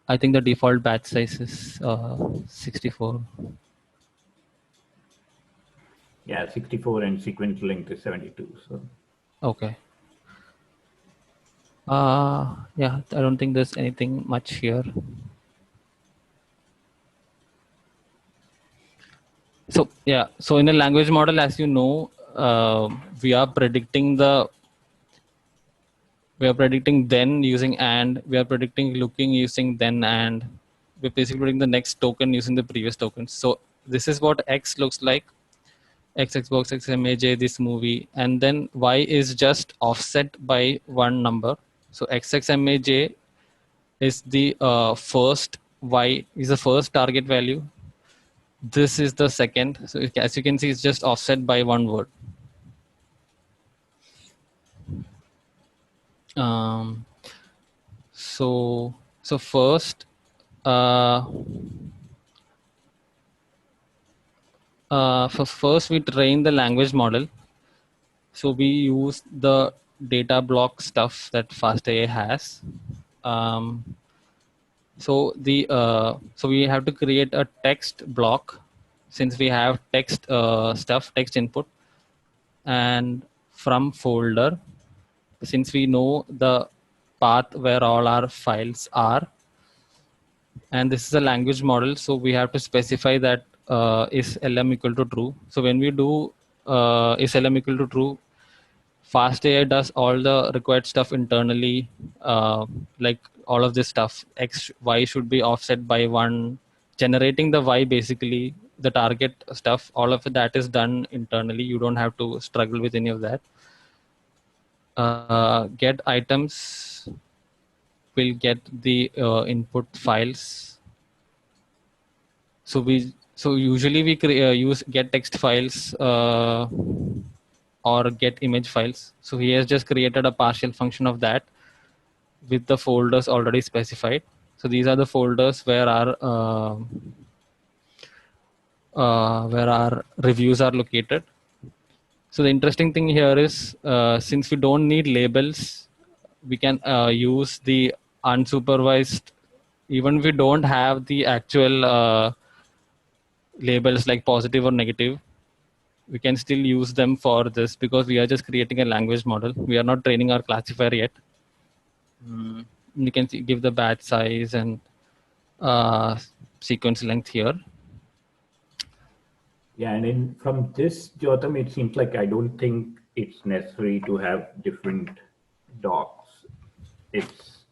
I think the default batch size is 64. Yeah, 64 and sequence length is 72. So. Okay. Yeah, I don't think there's anything much here. So yeah, so in a language model, as you know, we are predicting then using and, we are predicting looking using then and, we're basically predicting the next token using the previous tokens. So this is what X looks like. X, Xbox, XMAJ, this movie, and then Y is just offset by one number. So XXMAJ is the first, Y is the first target value. This is the second. So as you can see, it's just offset by one word. So first, first we train the language model. So we use the data block stuff that FastAI has. So we have to create a text block, since we have text text input, and from folder, since we know the path where all our files are, and this is a language model, so we have to specify that is LM equal to true. So when we do is LM equal to true, FastAI does all the required stuff internally, like all of this stuff. X, Y should be offset by 1, generating the Y, basically the target stuff, all of that is done internally. You don't have to struggle with any of that. Get items will get the input files. So we So usually we use get text files or get image files. So he has just created a partial function of that with the folders already specified. So these are the folders where our reviews are located. So the interesting thing here is since we don't need labels, we can use the unsupervised, even if we don't have the actual labels like positive or negative, we can still use them for this because we are just creating a language model. We are not training our classifier yet. You can give the batch size and sequence length here. Yeah, and from this, Jotham, it seems like I don't think it's necessary to have different docs. It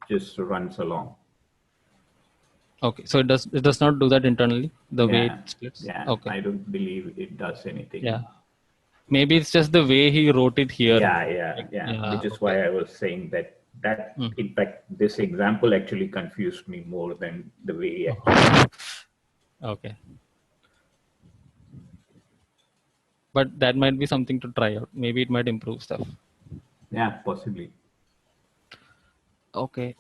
just runs along. Okay, so it does not do that internally the way it splits. Yeah, okay. I don't believe it does anything. Yeah, maybe it's just the way he wrote it here. Yeah. Which is why I was saying that. In fact, this example actually confused me more than the way. Okay. But that might be something to try out. Maybe it might improve stuff. Yeah, possibly. Okay.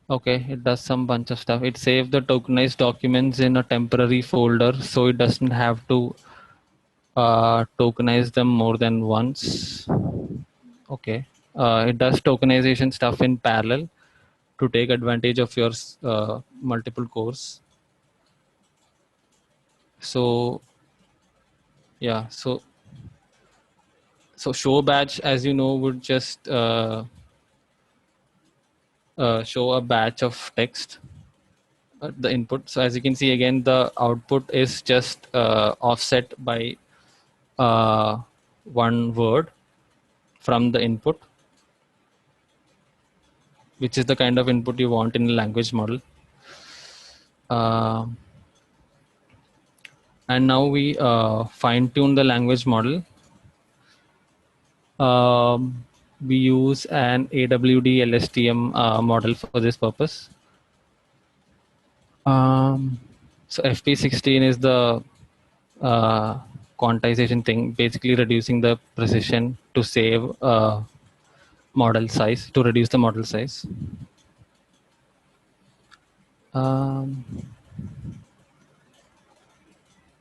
Okay, it does some bunch of stuff. It saves the tokenized documents in a temporary folder, so it doesn't have to tokenize them more than once. Okay. It does tokenization stuff in parallel to take advantage of your multiple cores. So yeah, so show batch, as you know, would just show a batch of text at the input. So as you can see, again, the output is just offset by one word from the input, which is the kind of input you want in a language model. And now we fine-tune the language model. We use an AWD LSTM model for this purpose. So FP16 is the quantization thing, basically reducing the precision to save model size, to reduce the model size.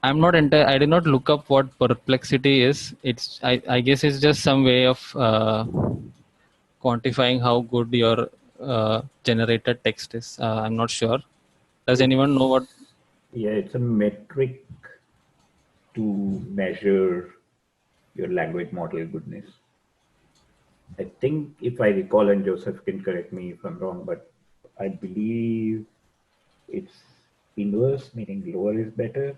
I'm not I did not look up what perplexity is. I guess it's just some way of quantifying how good your generated text is. I'm not sure. Does anyone know what? Yeah, it's a metric to measure your language model goodness. I think, if I recall, and Joseph can correct me if I'm wrong, but I believe it's inverse, meaning lower is better.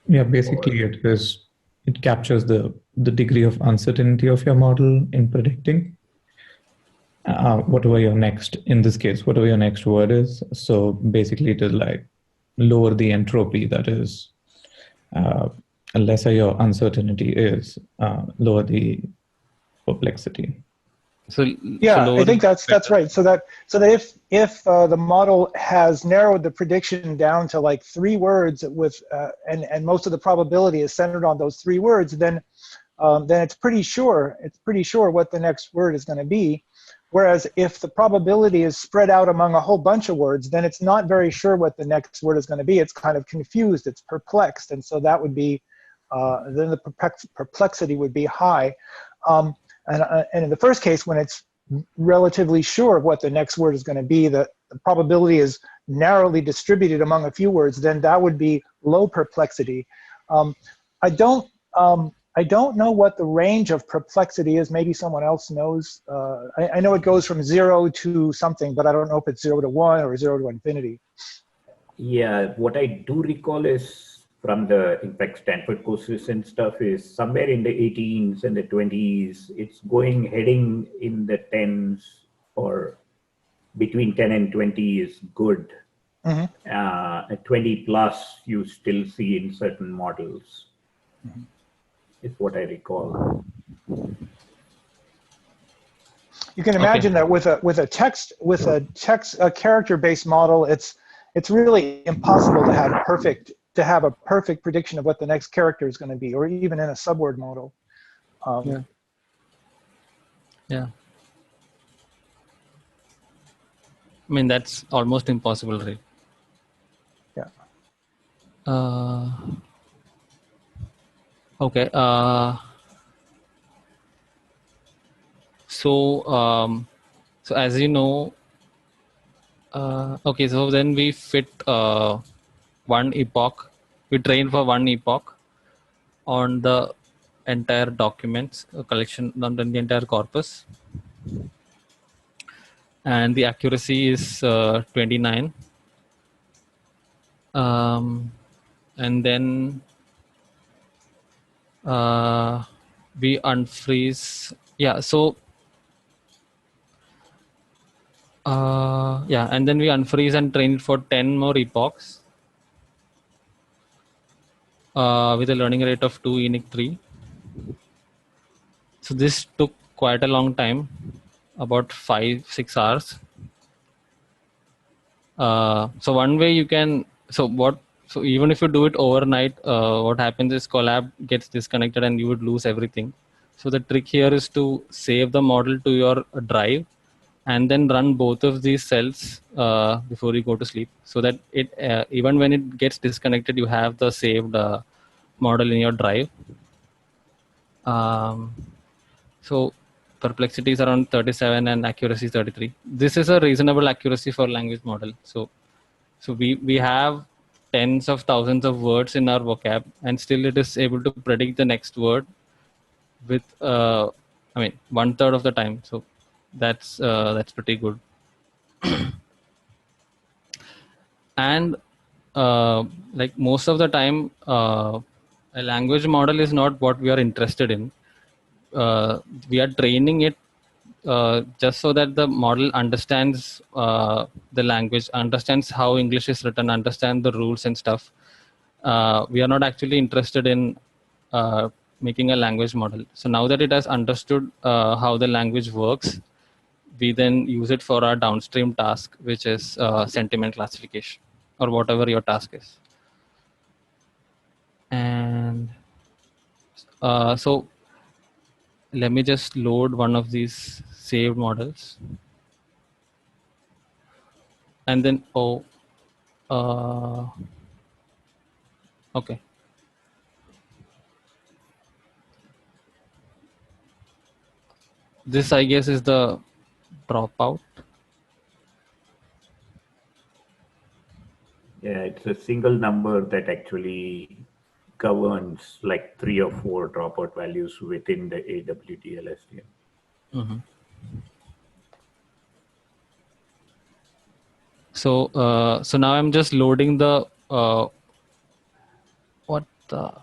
Yeah, basically it captures the degree of uncertainty of your model in predicting whatever your next, in this case, whatever your next word is. So basically it is like lower the entropy, that is, lesser your uncertainty is, lower the perplexity. So yeah, I think that's right. So that if the model has narrowed the prediction down to like 3 words with and most of the probability is centered on those 3 words, then it's pretty sure what the next word is going to be. Whereas if the probability is spread out among a whole bunch of words, then it's not very sure what the next word is going to be. It's kind of confused. It's perplexed, and so that would be then the perplexity would be high. And in the first case, when it's relatively sure of what the next word is going to be, the probability is narrowly distributed among a few words, then that would be low perplexity. I don't know what the range of perplexity is. Maybe someone else knows. I know it goes from 0 to something, but I don't know if it's 0 to 1 or 0 to infinity. Yeah, what I do recall is from the, in fact, Stanford courses and stuff, is somewhere in the 18s and the 20s. It's heading in the 10s, or between 10 and 20 is good. At 20 plus, you still see in certain models. Is what I recall. You can imagine that with a character-based model, it's really impossible to have a perfect prediction of what the next character is going to be, or even in a subword model. Yeah. I mean, that's almost impossible, right? Yeah. Okay. So as you know, okay, so then we fit one epoch. We train for one epoch on the entire documents collection, on the entire corpus, and the accuracy is 29. And then we unfreeze. Yeah. So yeah, and then we unfreeze and train it for 10 more epochs with a learning rate of 2 unique 3. So this took quite a long time, about 5-6 hours. So one way you can, so even if you do it overnight, what happens is Colab gets disconnected and you would lose everything. So the trick here is to save the model to your drive and then run both of these cells before you go to sleep, so that it even when it gets disconnected, you have the saved model in your drive. So perplexity is around 37 and accuracy is 33. This is a reasonable accuracy for language model. So we have tens of thousands of words in our vocab, and still it is able to predict the next word with I mean 1/3 of the time. So that's pretty good. And like most of the time, a language model is not what we are interested in. We are training it just so that the model understands the language, understands how English is written, understands the rules and stuff. We are not actually interested in making a language model. So now that it has understood how the language works, we then use it for our downstream task, which is sentiment classification, or whatever your task is. And so let me just load one of these saved models. And then, okay. This, I guess, is the dropout. Yeah, it's a single number that actually governs like 3 or 4 dropout values within the AWT LSTM. Mm-hmm. So now I'm just loading the what the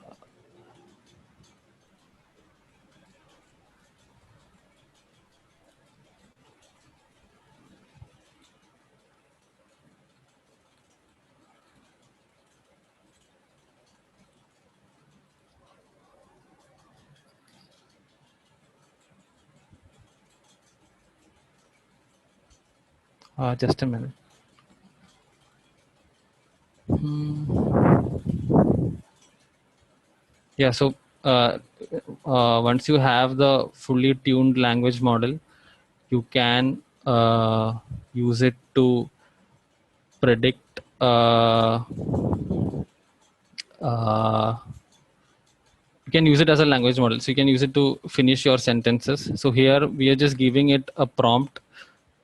just a minute. Yeah, so once you have the fully tuned language model, you can use it to predict you can use it as a language model. So you can use it to finish your sentences. So here we are just giving it a prompt.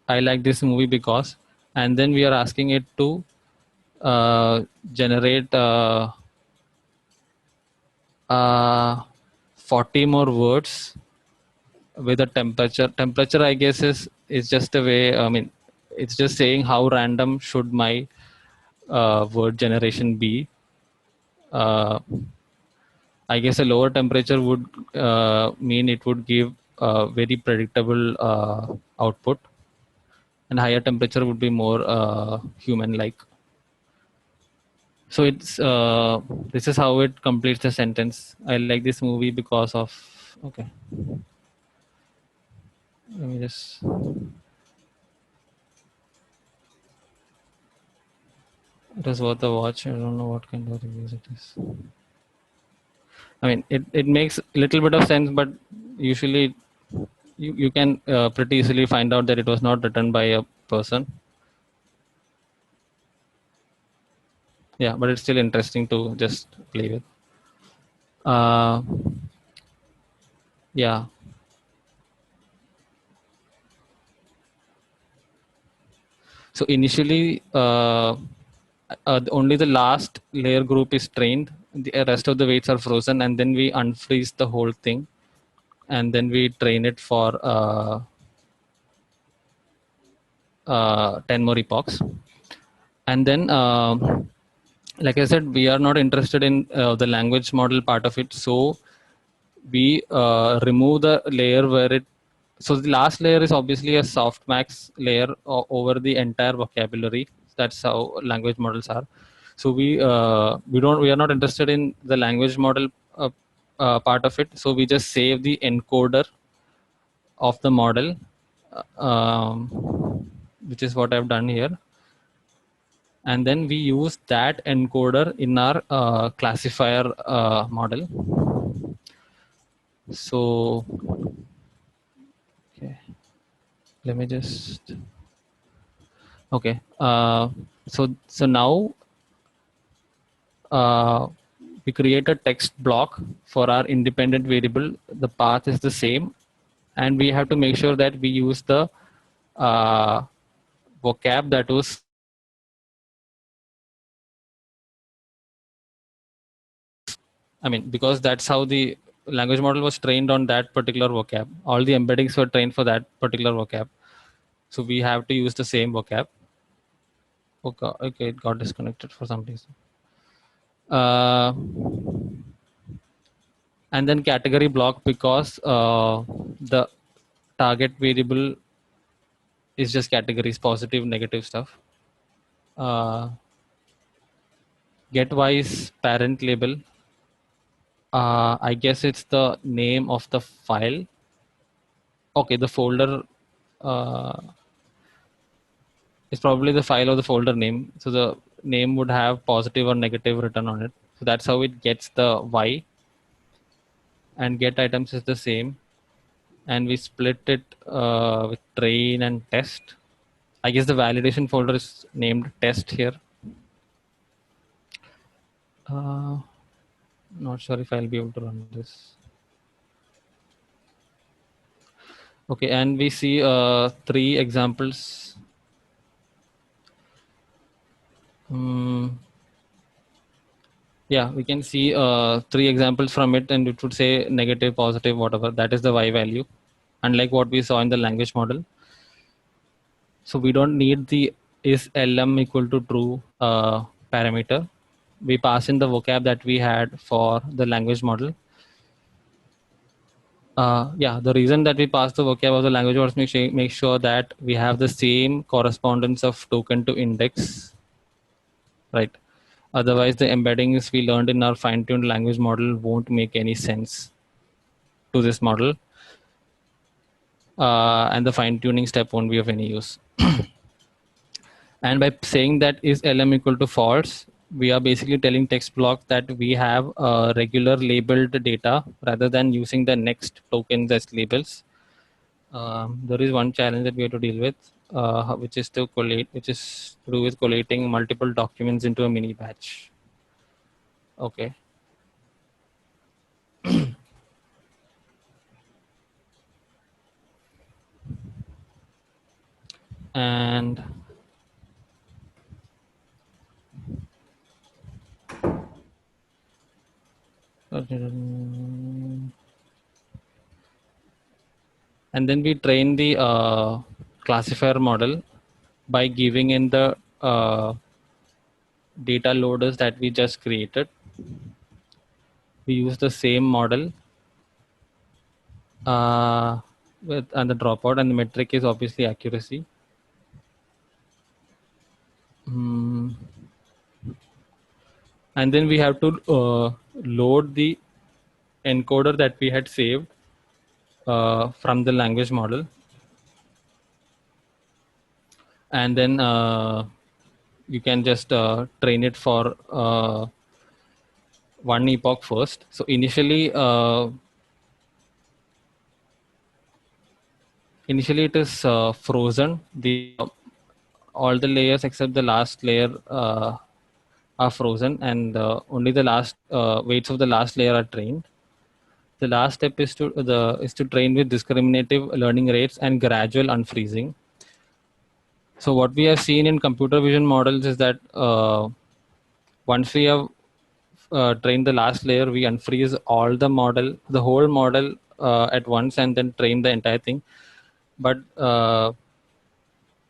I like this movie because, and then we are asking it to generate 40 more words with a temperature. Temperature, I guess, is just a way. I mean, it's just saying how random should my word generation be. I guess a lower temperature would mean it would give very predictable output, and higher temperature would be more human-like. So it's this is how it completes the sentence. I like this movie because of, okay. Let me just. It was worth a watch. I don't know what kind of reviews it is. I mean, it makes a little bit of sense, but usually you can pretty easily find out that it was not written by a person. Yeah, but it's still interesting to just play with. Yeah. So initially, only the last layer group is trained. The rest of the weights are frozen, and then we unfreeze the whole thing, and then we train it for 10 more epochs. And then, like I said, we are not interested in the language model part of it. So we remove the layer where it. So the last layer is obviously a softmax layer over the entire vocabulary. That's how language models are. So we are not interested in the language model part of it. So we just save the encoder of the model, which is what I've done here. And then we use that encoder in our classifier model. So, okay, let me just. Okay, so now we create a text block for our independent variable. The path is the same, and we have to make sure that we use the vocab that was because that's how the language model was trained on that particular vocab. All the embeddings were trained for that particular vocab. So we have to use the same vocab. Okay, it got disconnected for some reason. And then category block, because the target variable is just categories, positive, negative stuff. GetWise parent label. I guess it's the name of the file. Okay, the folder is probably the file or the folder name. So the name would have positive or negative written on it. So that's how it gets the Y. And get items is the same. And we split it with train and test. I guess the validation folder is named test here. Not sure if I'll be able to run this. Okay, and we see 3 examples. Yeah, we can see 3 examples from it, and it would say negative, positive, whatever. That is the Y value, unlike what we saw in the language model. So we don't need the is LM equal to true parameter. We pass in the vocab that we had for the language model. Yeah, the reason that we pass the vocab of the language model is make sure that we have the same correspondence of token to index, right? Otherwise, the embeddings we learned in our fine-tuned language model won't make any sense to this model. And the fine-tuning step won't be of any use. And by saying that is LM equal to false, we are basically telling text block that we have regular labeled data rather than using the next tokens as labels. There is one challenge that we have to deal with, which is to do with collating multiple documents into a mini batch. Okay. And then we train the classifier model by giving in the data loaders that we just created. We use the same model with and the dropout, and the metric is obviously accuracy. And then we have to load the encoder that we had saved from the language model. and then you can just train it for one epoch first. So initially it is frozen. The all the layers except the last layer are frozen, and only the last weights of the last layer are trained. The last step is to train with discriminative learning rates and gradual unfreezing. So what we have seen in computer vision models is that once we have trained the last layer, we unfreeze the whole model at once, and then train the entire thing. But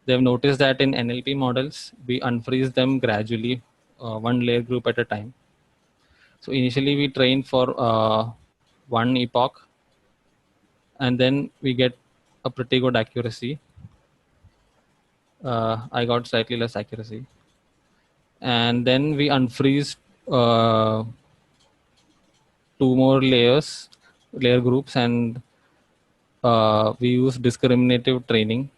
they've noticed that in NLP models, we unfreeze them gradually, one layer group at a time. So initially we train for one epoch, and then we get a pretty good accuracy. I got slightly less accuracy. And then we unfreeze two more layer groups, and we use discriminative training,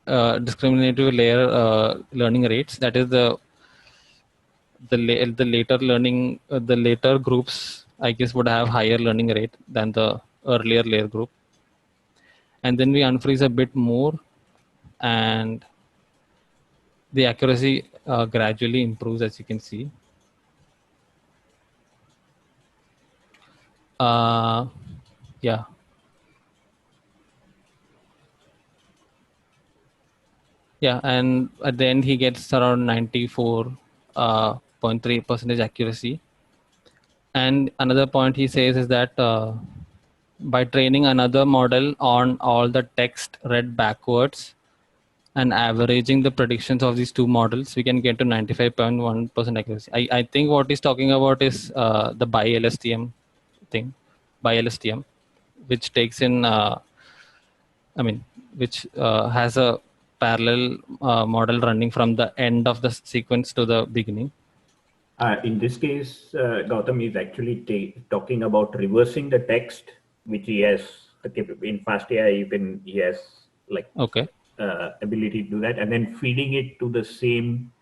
discriminative layer learning rates. That is the later learning, the later groups, I guess, would have higher learning rate than the earlier layer group. And then we unfreeze a bit more, and the accuracy gradually improves, as you can see. Yeah. Yeah, and at the end he gets around 94.3% accuracy. And another point he says is that by training another model on all the text read backwards and averaging the predictions of these two models, we can get to 95.1% accuracy. I think what he's talking about is the BiLSTM thing, BiLSTM, which takes in, which has a parallel model running from the end of the sequence to the beginning. In this case, Gautam is actually talking about reversing the text, which he has in FastAI. He has ability to do that, and then feeding it to the same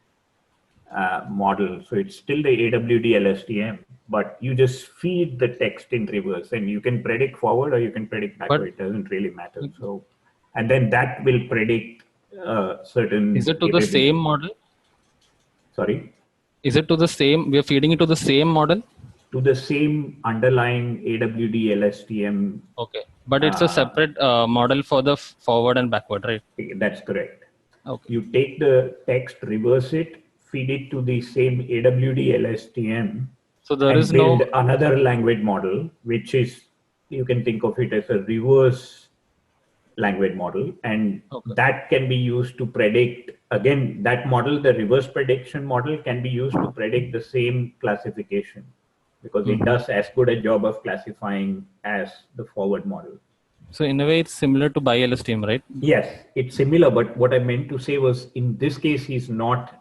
model. So it's still the AWD LSTM, but you just feed the text in reverse, and you can predict forward or you can predict backward. It doesn't really matter. So, and then that will predict certain. Is it to the same model? Sorry. Is it to the same? We are feeding it to the same model? To the same underlying AWD LSTM. Okay, but it's a separate model for the forward and backward, right? That's correct. Okay. You take the text, reverse it, feed it to the same AWD LSTM. So there is build another language model, which is, you can think of it as a reverse language model, and that can be used to predict, again, that model, the reverse prediction model, can be used to predict the same classification, because it does as good a job of classifying as the forward model. So in a way, it's similar to BiLSTM, right? Yes, it's similar, but what I meant to say was, in this case, it's not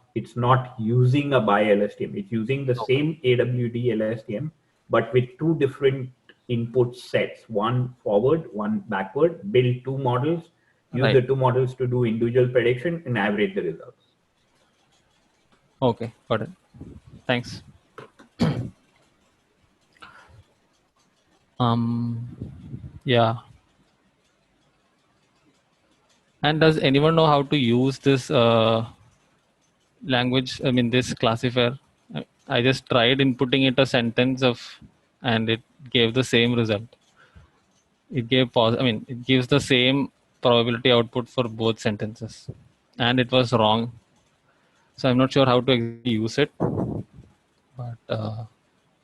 using a BiLSTM. It's using the same AWD LSTM, but with two different input sets, one forward, one backward, build two models, use the two models to do individual prediction and average the results. Okay, got it. Thanks. Yeah. And does anyone know how to use this language? I mean, this classifier. I just tried inputting it a sentence and it gave the same result. It gave it gives the same probability output for both sentences, and it was wrong. So I'm not sure how to use it, but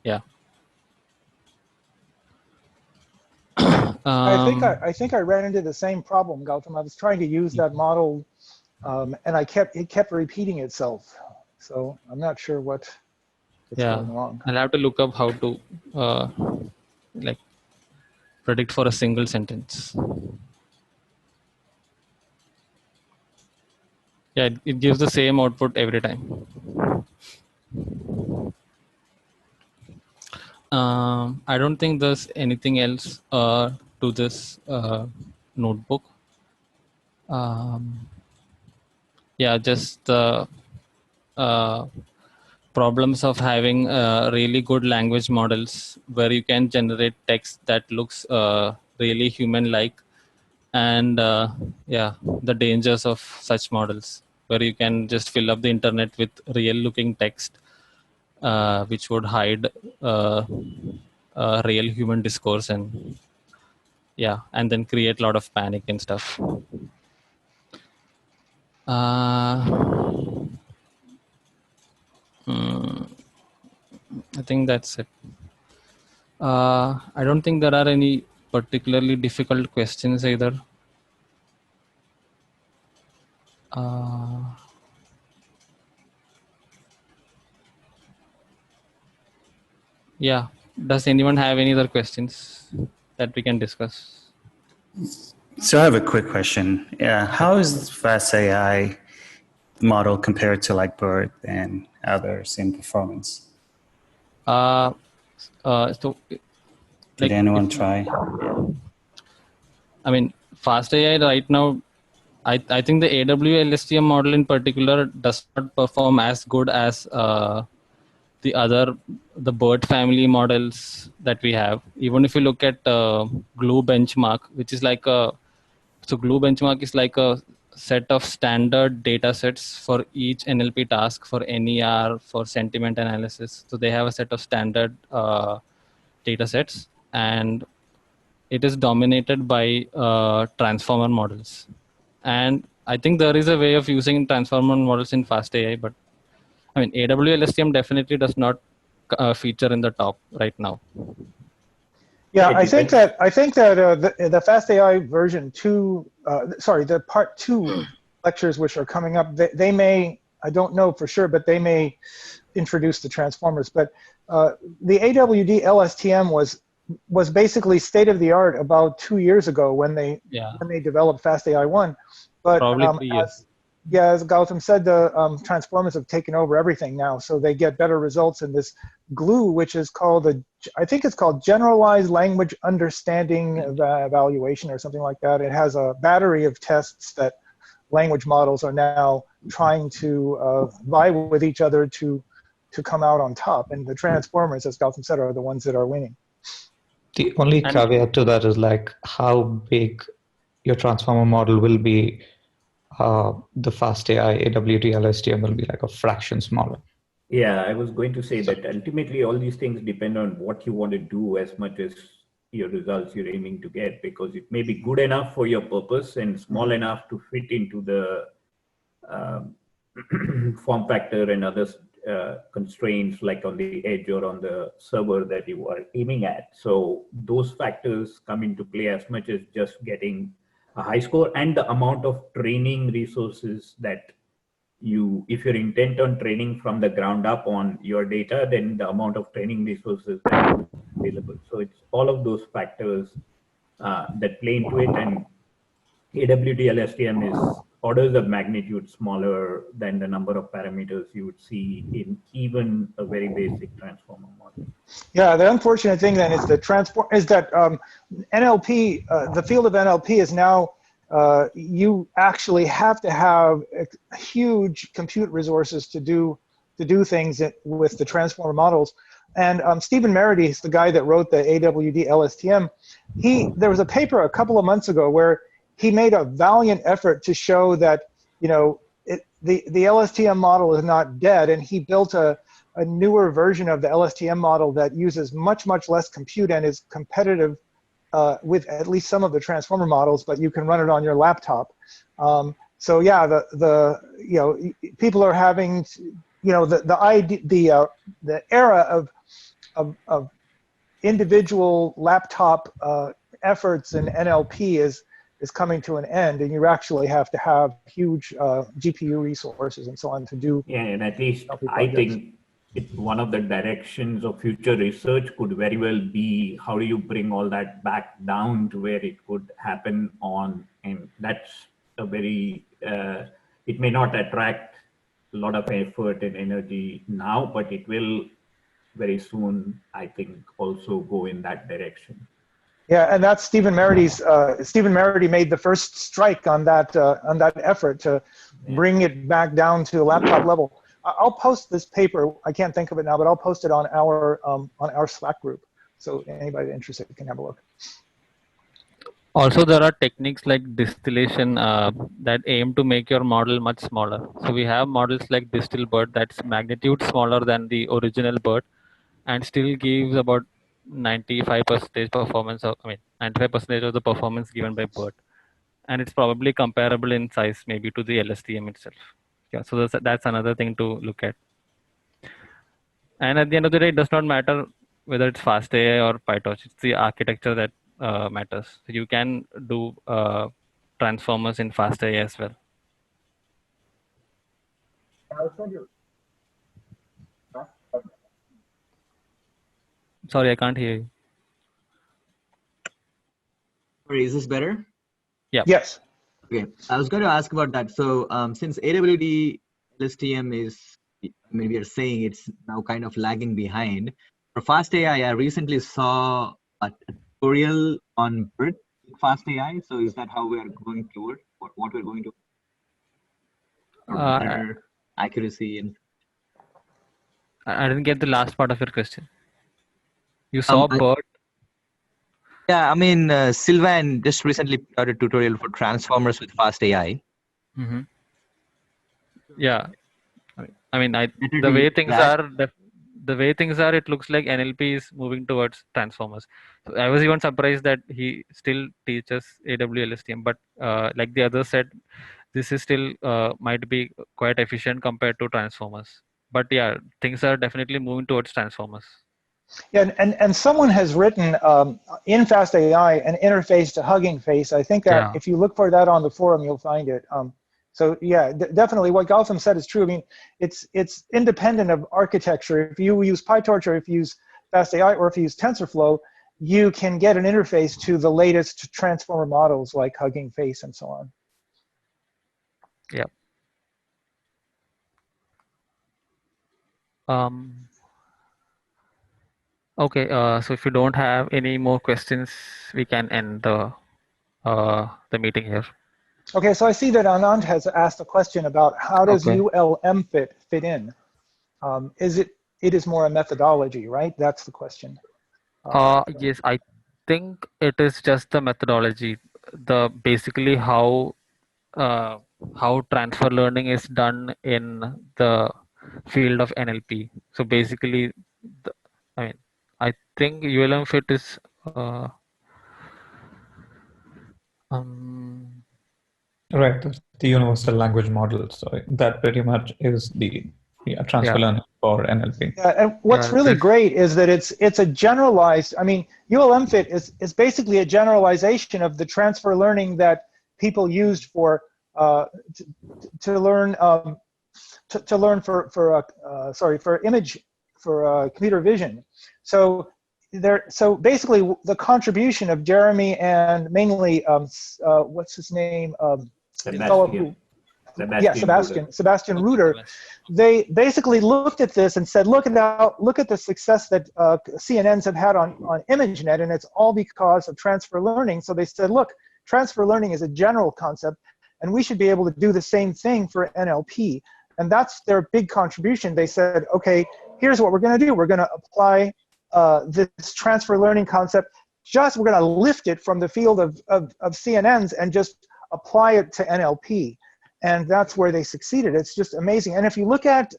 yeah. I think I ran into the same problem, Gautam. I was trying to use that model, and it kept repeating itself. So I'm not sure what's going wrong. I'll have to look up how to predict for a single sentence. Yeah, it gives the same output every time. I don't think there's anything else to this notebook. Yeah, just the problems of having really good language models where you can generate text that looks really human-like, and yeah, the dangers of such models where you can just fill up the internet with real-looking text, which would hide real human discourse, and yeah, and then create a lot of panic and stuff. I think that's it. I don't think there are any particularly difficult questions either. Yeah. Does anyone have any other questions that we can discuss? So I have a quick question. Yeah, how is FastAI model compared to like BERT and others in performance? So, Did anyone try? I mean, FastAI right now, I think the AWLSTM model in particular does not perform as good as the BERT family models that we have. Even if you look at Glue Benchmark, which is like Glue Benchmark is like a set of standard data sets for each NLP task for NER, for sentiment analysis. So they have a set of standard data sets, and it is dominated by transformer models. And I think there is a way of using transformer models in FastAI, but I mean, AWLSTM definitely does not feature in the top right now. Yeah, I think that the FastAI version 2, the part 2 lectures which are coming up, they may, I don't know for sure, but they may introduce the transformers. But the AWD LSTM was basically state of the art about 2 years ago when they developed FastAI 1. But probably 3 years. As Gautam said, the transformers have taken over everything now, so they get better results in this GLUE, which is called I think it's called Generalized Language Understanding Evaluation or something like that. It has a battery of tests that language models are now trying to vie with each other to come out on top. And the transformers, as Gautam said, are the ones that are winning. The only caveat to that is like how big your transformer model will be. The FastAI AWT LSTM will be like a fraction smaller. Yeah, I was going to say that ultimately all these things depend on what you want to do as much as your results you're aiming to get, because it may be good enough for your purpose and small enough to fit into the form factor and other constraints like on the edge or on the server that you are aiming at. So those factors come into play as much as just getting a high score, and the amount of training resources that if you're intent on training from the ground up on your data, then the amount of training resources that are available. So it's all of those factors that play into it, and AWT LSTM is orders of magnitude smaller than the number of parameters you would see in even a very basic transformer model. Yeah, the unfortunate thing then is that NLP, the field of NLP is now you actually have to have huge compute resources to do things with the transformer models. And Stephen Merity is the guy that wrote the AWD LSTM. There was a paper a couple of months ago where he made a valiant effort to show that the LSTM model is not dead, and he built a newer version of the LSTM model that uses much less compute and is competitive with at least some of the transformer models, but you can run it on your laptop. So yeah, people are having, the era of individual laptop efforts in NLP is coming to an end, and you actually have to have huge GPU resources and so on to do. Yeah, and at least I think one of the directions of future research could very well be how do you bring all that back down to where it could happen on, and that's a very, it may not attract a lot of effort and energy now, but it will very soon, I think, also go in that direction. Yeah, and that's Stephen Merity's. Stephen Merity made the first strike on that effort to bring it back down to laptop level. I'll post this paper. I can't think of it now, but I'll post it on our Slack group, so anybody interested can have a look. Also, there are techniques like distillation that aim to make your model much smaller. So we have models like DistilBERT that's magnitude smaller than the original BERT, and still gives about 95% performance. 95% of the performance given by BERT, and it's probably comparable in size maybe to the LSTM itself. Yeah, so that's another thing to look at. And at the end of the day, it does not matter whether it's FastAI or PyTorch. It's the architecture that matters. So you can do transformers in FastAI as well. Sorry, I can't hear you. Sorry, is this better? Yeah. Yes. Okay, I was going to ask about that. So since AWD LSTM is, we are saying it's now kind of lagging behind. For FastAI, I recently saw a tutorial on BERT with FastAI. So is that how we are going toward, or what we're going to? Better accuracy and. I didn't get the last part of your question. You saw BERT? Yeah, I mean, Sylvain just recently put out a tutorial for transformers with FastAI. Mm-hmm. Yeah, I mean, the way things are, the way things are, it looks like NLP is moving towards transformers. So I was even surprised that he still teaches AWLSTM, but like the others said, this is still might be quite efficient compared to transformers. But yeah, things are definitely moving towards transformers. Yeah, and someone has written in FastAI an interface to Hugging Face. I think that if you look for that on the forum, you'll find it. So yeah, definitely what Gautam said is true. I mean, it's independent of architecture. If you use PyTorch or if you use FastAI or if you use TensorFlow, you can get an interface to the latest transformer models like Hugging Face and so on. Yeah. Okay, so if you don't have any more questions, we can end the meeting here. Okay, so I see that Anand has asked a question about how does ULMFit fit in? It is more a methodology, right? That's the question. Yes, I think it is just the methodology. The basically how transfer learning is done in the field of NLP. So basically, I think ULMFit is right, the universal language model. So that pretty much is the transfer learning for NLP. Yeah, and what's really great is that it's a generalized. I mean, ULMFit is basically a generalization of the transfer learning that people used for to learn for computer vision. So basically the contribution of Jeremy and mainly what's his name, Sebastian Reuter, they basically looked at this and said, look at the success that CNNs have had on ImageNet, and it's all because of transfer learning. So they said, look, transfer learning is a general concept, and we should be able to do the same thing for NLP. And that's their big contribution. They said, okay, here's what we're going to do. We're going to apply this transfer learning concept. We're going to lift it from the field of CNNs and just apply it to NLP. And that's where they succeeded. It's just amazing. And if you look at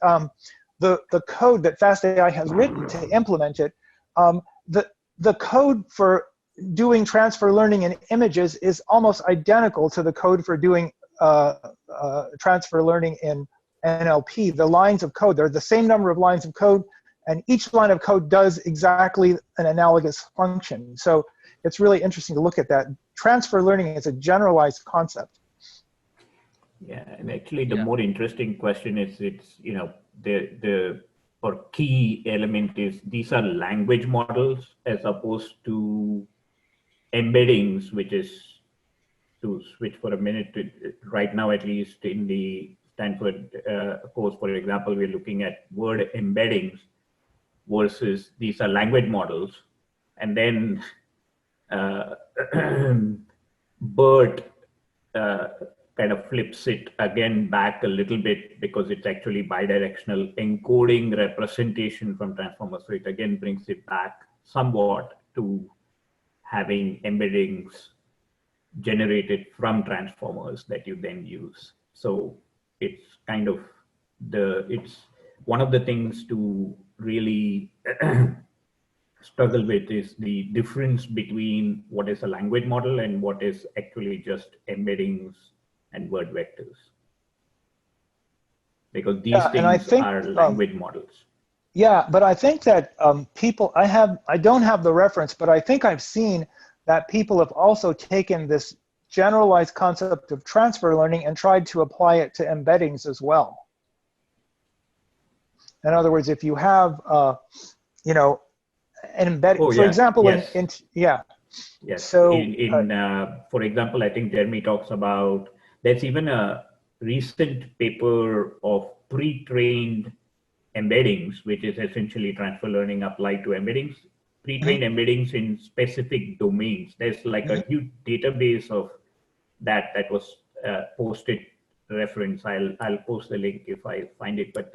the code that FastAI has written to implement it, the code for doing transfer learning in images is almost identical to the code for doing transfer learning in NLP. The lines of code, they're the same number of lines of code, and each line of code does exactly an analogous function. So it's really interesting to look at that. Transfer learning is a generalized concept. Yeah, and actually the more interesting question is, the key element is these are language models as opposed to embeddings, which is, to switch for a minute, right now at least in the Stanford course, for example, we're looking at word embeddings versus these are language models. And then BERT kind of flips it again back a little bit because it's actually bidirectional encoding representation from transformers. So it again brings it back somewhat to having embeddings generated from transformers that you then use. So it's kind of it's one of the things to really struggle with is the difference between what is a language model and what is actually just embeddings and word vectors. Because these things are language models. Yeah, but I think that people, I don't have the reference, but I think I've seen that people have also taken this generalized concept of transfer learning and tried to apply it to embeddings as well. In other words, if you have, you know, an embedding, for example, yes. So for example, I think Jeremy talks about, there's even a recent paper of pre-trained embeddings, which is essentially transfer learning applied to embeddings, pre-trained embeddings in specific domains. There's like a huge database of that was posted reference. I'll post the link if I find it, but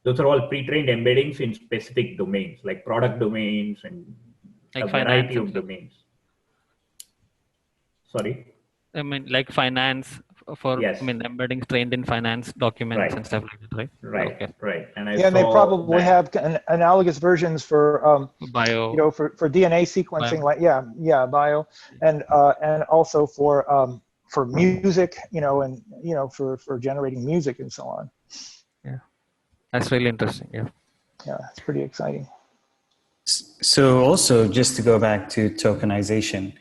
those are all pre-trained embeddings in specific domains, like product domains and like a variety of domains. Sorry? I mean, like finance for, I mean, embeddings trained in finance documents and stuff like that, right? Right, okay. Right. And and they probably have analogous versions for bio, you know, for DNA sequencing, bio. bio, and also for music, you know, and you know, for generating music and so on. Yeah, that's really interesting. Yeah, it's pretty exciting. So also, just to go back to tokenization,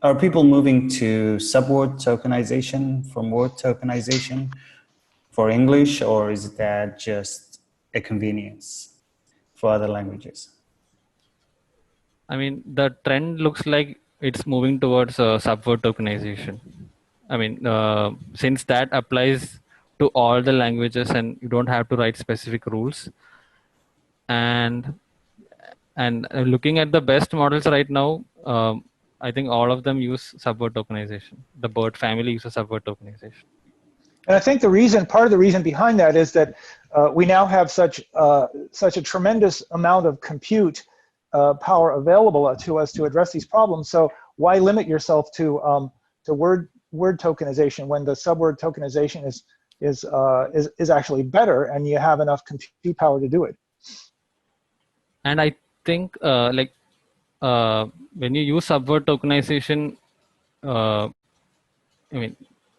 are people moving to subword tokenization from word tokenization for English, or is that just a convenience for other languages? I mean, the trend looks like it's moving towards subword tokenization. I mean, since that applies to all the languages and you don't have to write specific rules. And looking at the best models right now, I think all of them use subword tokenization. The BERT family uses subword tokenization. And I think part of the reason behind that is that we now have such a tremendous amount of compute power available to us to address these problems. So why limit yourself to word tokenization when the subword tokenization is actually better and you have enough compute power to do it? And I think when you use subword tokenization, I mean,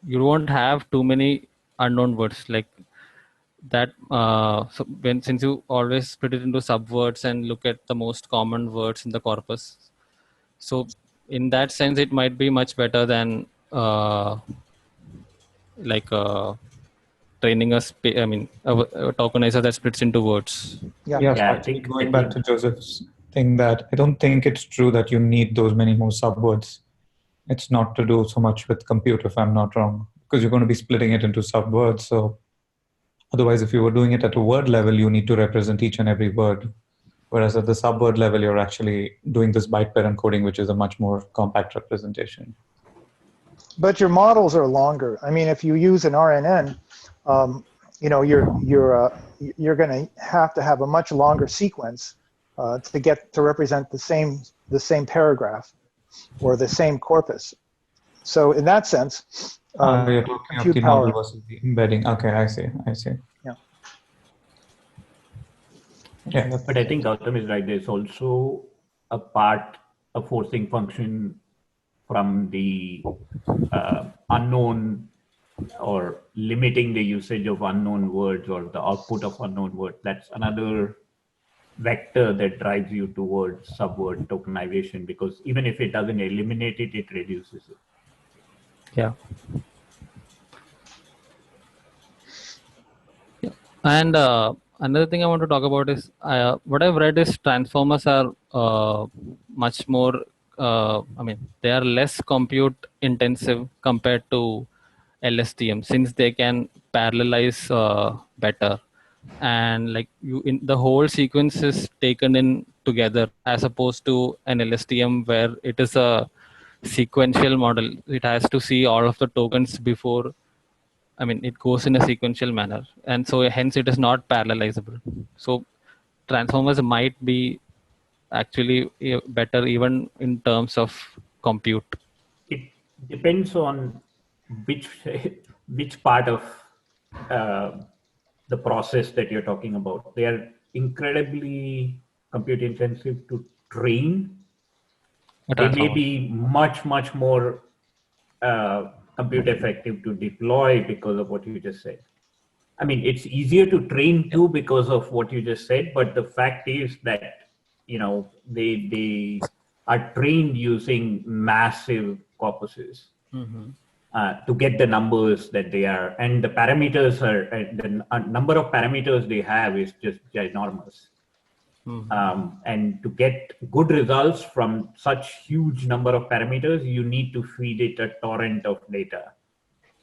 you won't have too many unknown words like that. So since you always split it into subwords and look at the most common words in the corpus, so in that sense, it might be much better than training a tokenizer that splits into words. I think going back to Joseph's thing, that I don't think it's true that you need those many more subwords. It's not to do so much with compute, if I'm not wrong, because you're going to be splitting it into subwords. So otherwise, if you were doing it at a word level, you need to represent each and every word. Whereas at the subword level, you're actually doing this byte pair encoding, which is a much more compact representation. But your models are longer. I mean, if you use an RNN, you know, you're going to have a much longer sequence to represent the same paragraph or the same corpus. So in that sense, you're talking of the model versus the embedding. Okay, I see. Yeah, but I think Gautam is right. There's also a forcing function from the unknown, or limiting the usage of unknown words or the output of unknown words. That's another vector that drives you towards subword tokenization, because even if it doesn't eliminate it, it reduces it. Yeah. And another thing I want to talk about is what I've read is transformers are much more, I mean, they are less compute intensive compared to LSTM, since they can parallelize better. and like the whole sequence is taken in together, as opposed to an LSTM where it is a sequential model. It has to see all of the tokens before. I mean, it goes in a sequential manner, and so hence it is not parallelizable. So transformers might be actually better even in terms of compute. It depends on which part of the process that you're talking about. They are incredibly compute intensive to train. They may be much more compute effective to deploy because of what you just said. I mean, it's easier to train too because of what you just said, but the fact is that, you know, they are trained using massive corpuses to get the numbers that they are, and the parameters are, the number of parameters they have is just ginormous. And to get good results from such huge number of parameters, you need to feed it a torrent of data.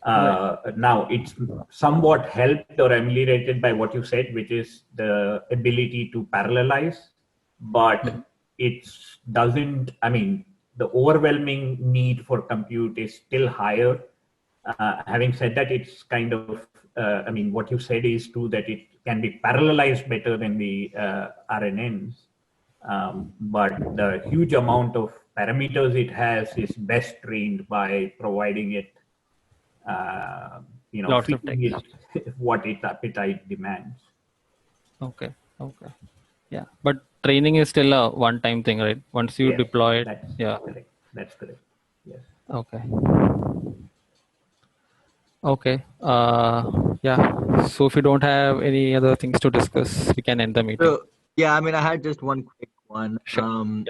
Now, it's somewhat helped or ameliorated by what you said, which is the ability to parallelize, but it doesn't, I mean, the overwhelming need for compute is still higher. Having said that, it's kind of, I mean, what you said is true, that it can be parallelized better than the RNNs, but the huge amount of parameters it has is best trained by providing it, you know, lots of text. it what its appetite demands. Okay. Yeah, but training is still a one-time thing, right? Once you deploy it, Correct. That's correct. Yes. Okay. Yeah. So if you don't have any other things to discuss, we can end the meeting. So, yeah, I mean, I had just one quick one. Sure.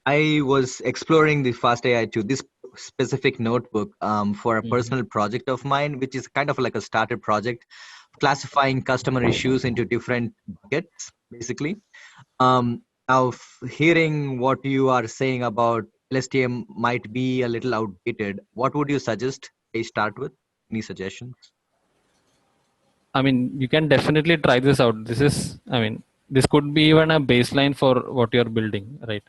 I was exploring the FastAI to this specific notebook for a personal project of mine, which is kind of like a starter project, classifying customer issues into different buckets, basically. Now, hearing what you are saying about LSTM might be a little outdated. What would you suggest I start with? Any suggestions? I mean, you can definitely try this out. This could be even a baseline for what you're building, right?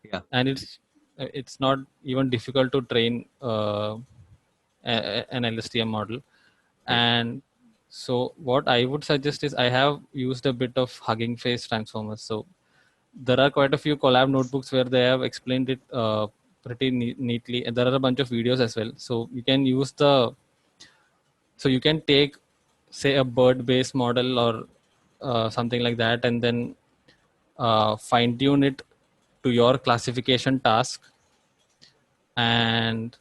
Yeah. And it's not even difficult to train an LSTM model. And so what I would suggest is, I have used a bit of Hugging Face transformers. So there are quite a few collab notebooks where they have explained it pretty neatly, and there are a bunch of videos as well. So you can use you can take, say, a BERT-based model or something like that, and then fine-tune it to your classification task. And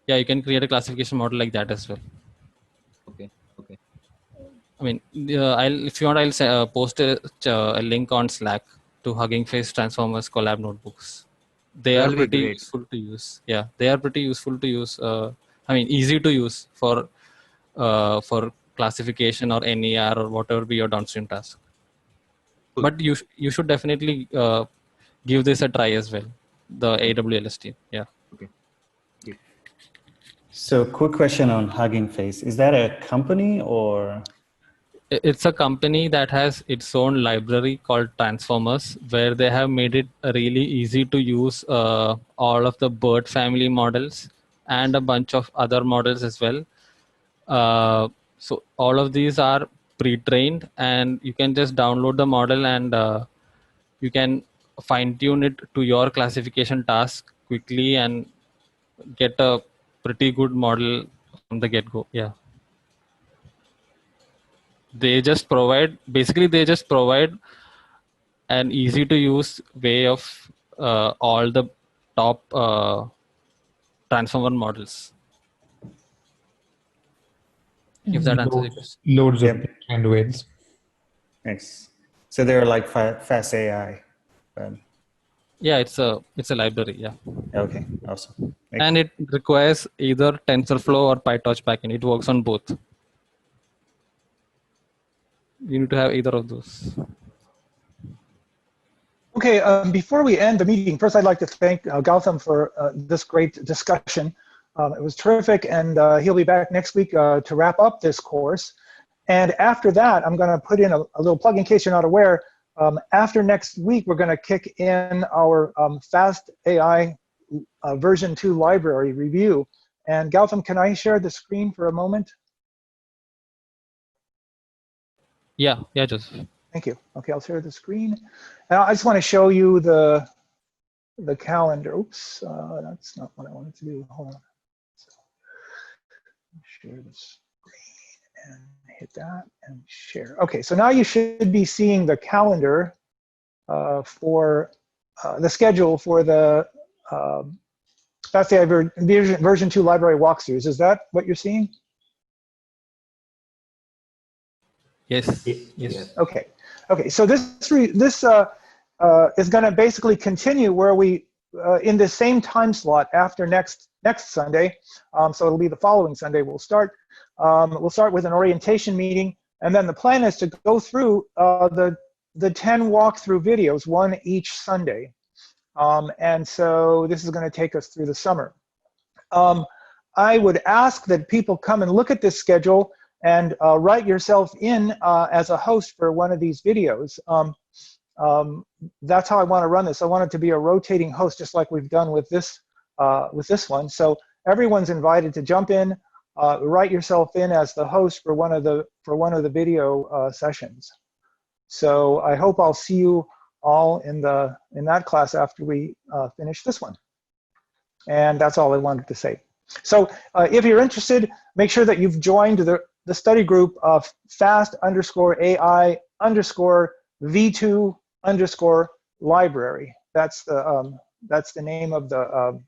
yeah, you can create a classification model like that as well. Okay. I mean, if you want, I'll post a link on Slack to Hugging Face Transformers collab notebooks. They are pretty useful to use. Yeah, they are pretty useful to use. Easy to use for classification or NER or whatever be your downstream task. But you should definitely give this a try as well, the AWLST. Yeah. Okay. So, quick question on Hugging Face. Is that a company or? It's a company that has its own library called Transformers, where they have made it really easy to use all of the BERT family models and a bunch of other models as well. So all of these are pre-trained, and you can just download the model and you can fine-tune it to your classification task quickly and get a pretty good model from the get-go. Yeah. They just provide an easy to use way of all the top transformer models. If that answers your question. Loads of different ways. Nice. So they're like FastAI. Yeah, it's a library. Yeah. Okay, awesome. And it requires either TensorFlow or PyTorch backend. It works on both. You need to have either of those. Okay, before we end the meeting, first I'd like to thank Gautam for this great discussion. It was terrific, and he'll be back next week to wrap up this course. And after that, I'm going to put in a little plug in case you're not aware. After next week, we're going to kick in our Fast AI version 2 library review. And Gautam, can I share the screen for a moment? Yeah, Joseph. Thank you. Okay, I'll share the screen. And I just want to show you the calendar. Oops, that's not what I wanted to do. Hold on. So, share the screen and hit that and share. Okay, so now you should be seeing the calendar for the schedule for the Fast AI version 2 library walkthroughs. Is that what you're seeing? Yes. Okay. Okay. So this is going to basically continue where we in the same time slot after next Sunday. So it'll be the following Sunday. We'll start with an orientation meeting, and then the plan is to go through the 10 walkthrough videos, one each Sunday. And so this is going to take us through the summer. I would ask that people come and look at this schedule and write yourself in as a host for one of these videos. That's how I want to run this. I want it to be a rotating host, just like we've done with this one. So everyone's invited to jump in, write yourself in as the host for one of the video sessions. So I hope I'll see you all in that class after we finish this one. And that's all I wanted to say. So if you're interested, make sure that you've joined the study group of fast_AI_V2_library. That's the name of the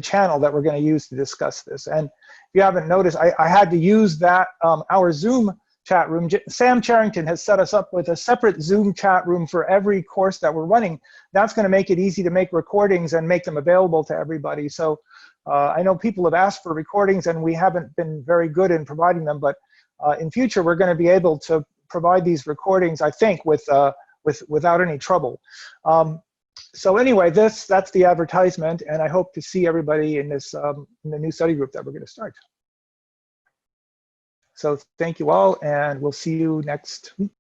channel that we're going to use to discuss this. And if you haven't noticed, I had to use that our Zoom chat room. Sam Charrington has set us up with a separate Zoom chat room for every course that we're running. That's going to make it easy to make recordings and make them available to everybody. So I know people have asked for recordings and we haven't been very good in providing them, but in future we're going to be able to provide these recordings, I think, without any trouble. So anyway, that's the advertisement, and I hope to see everybody in this in the new study group that we're going to start. So thank you all, and we'll see you next week.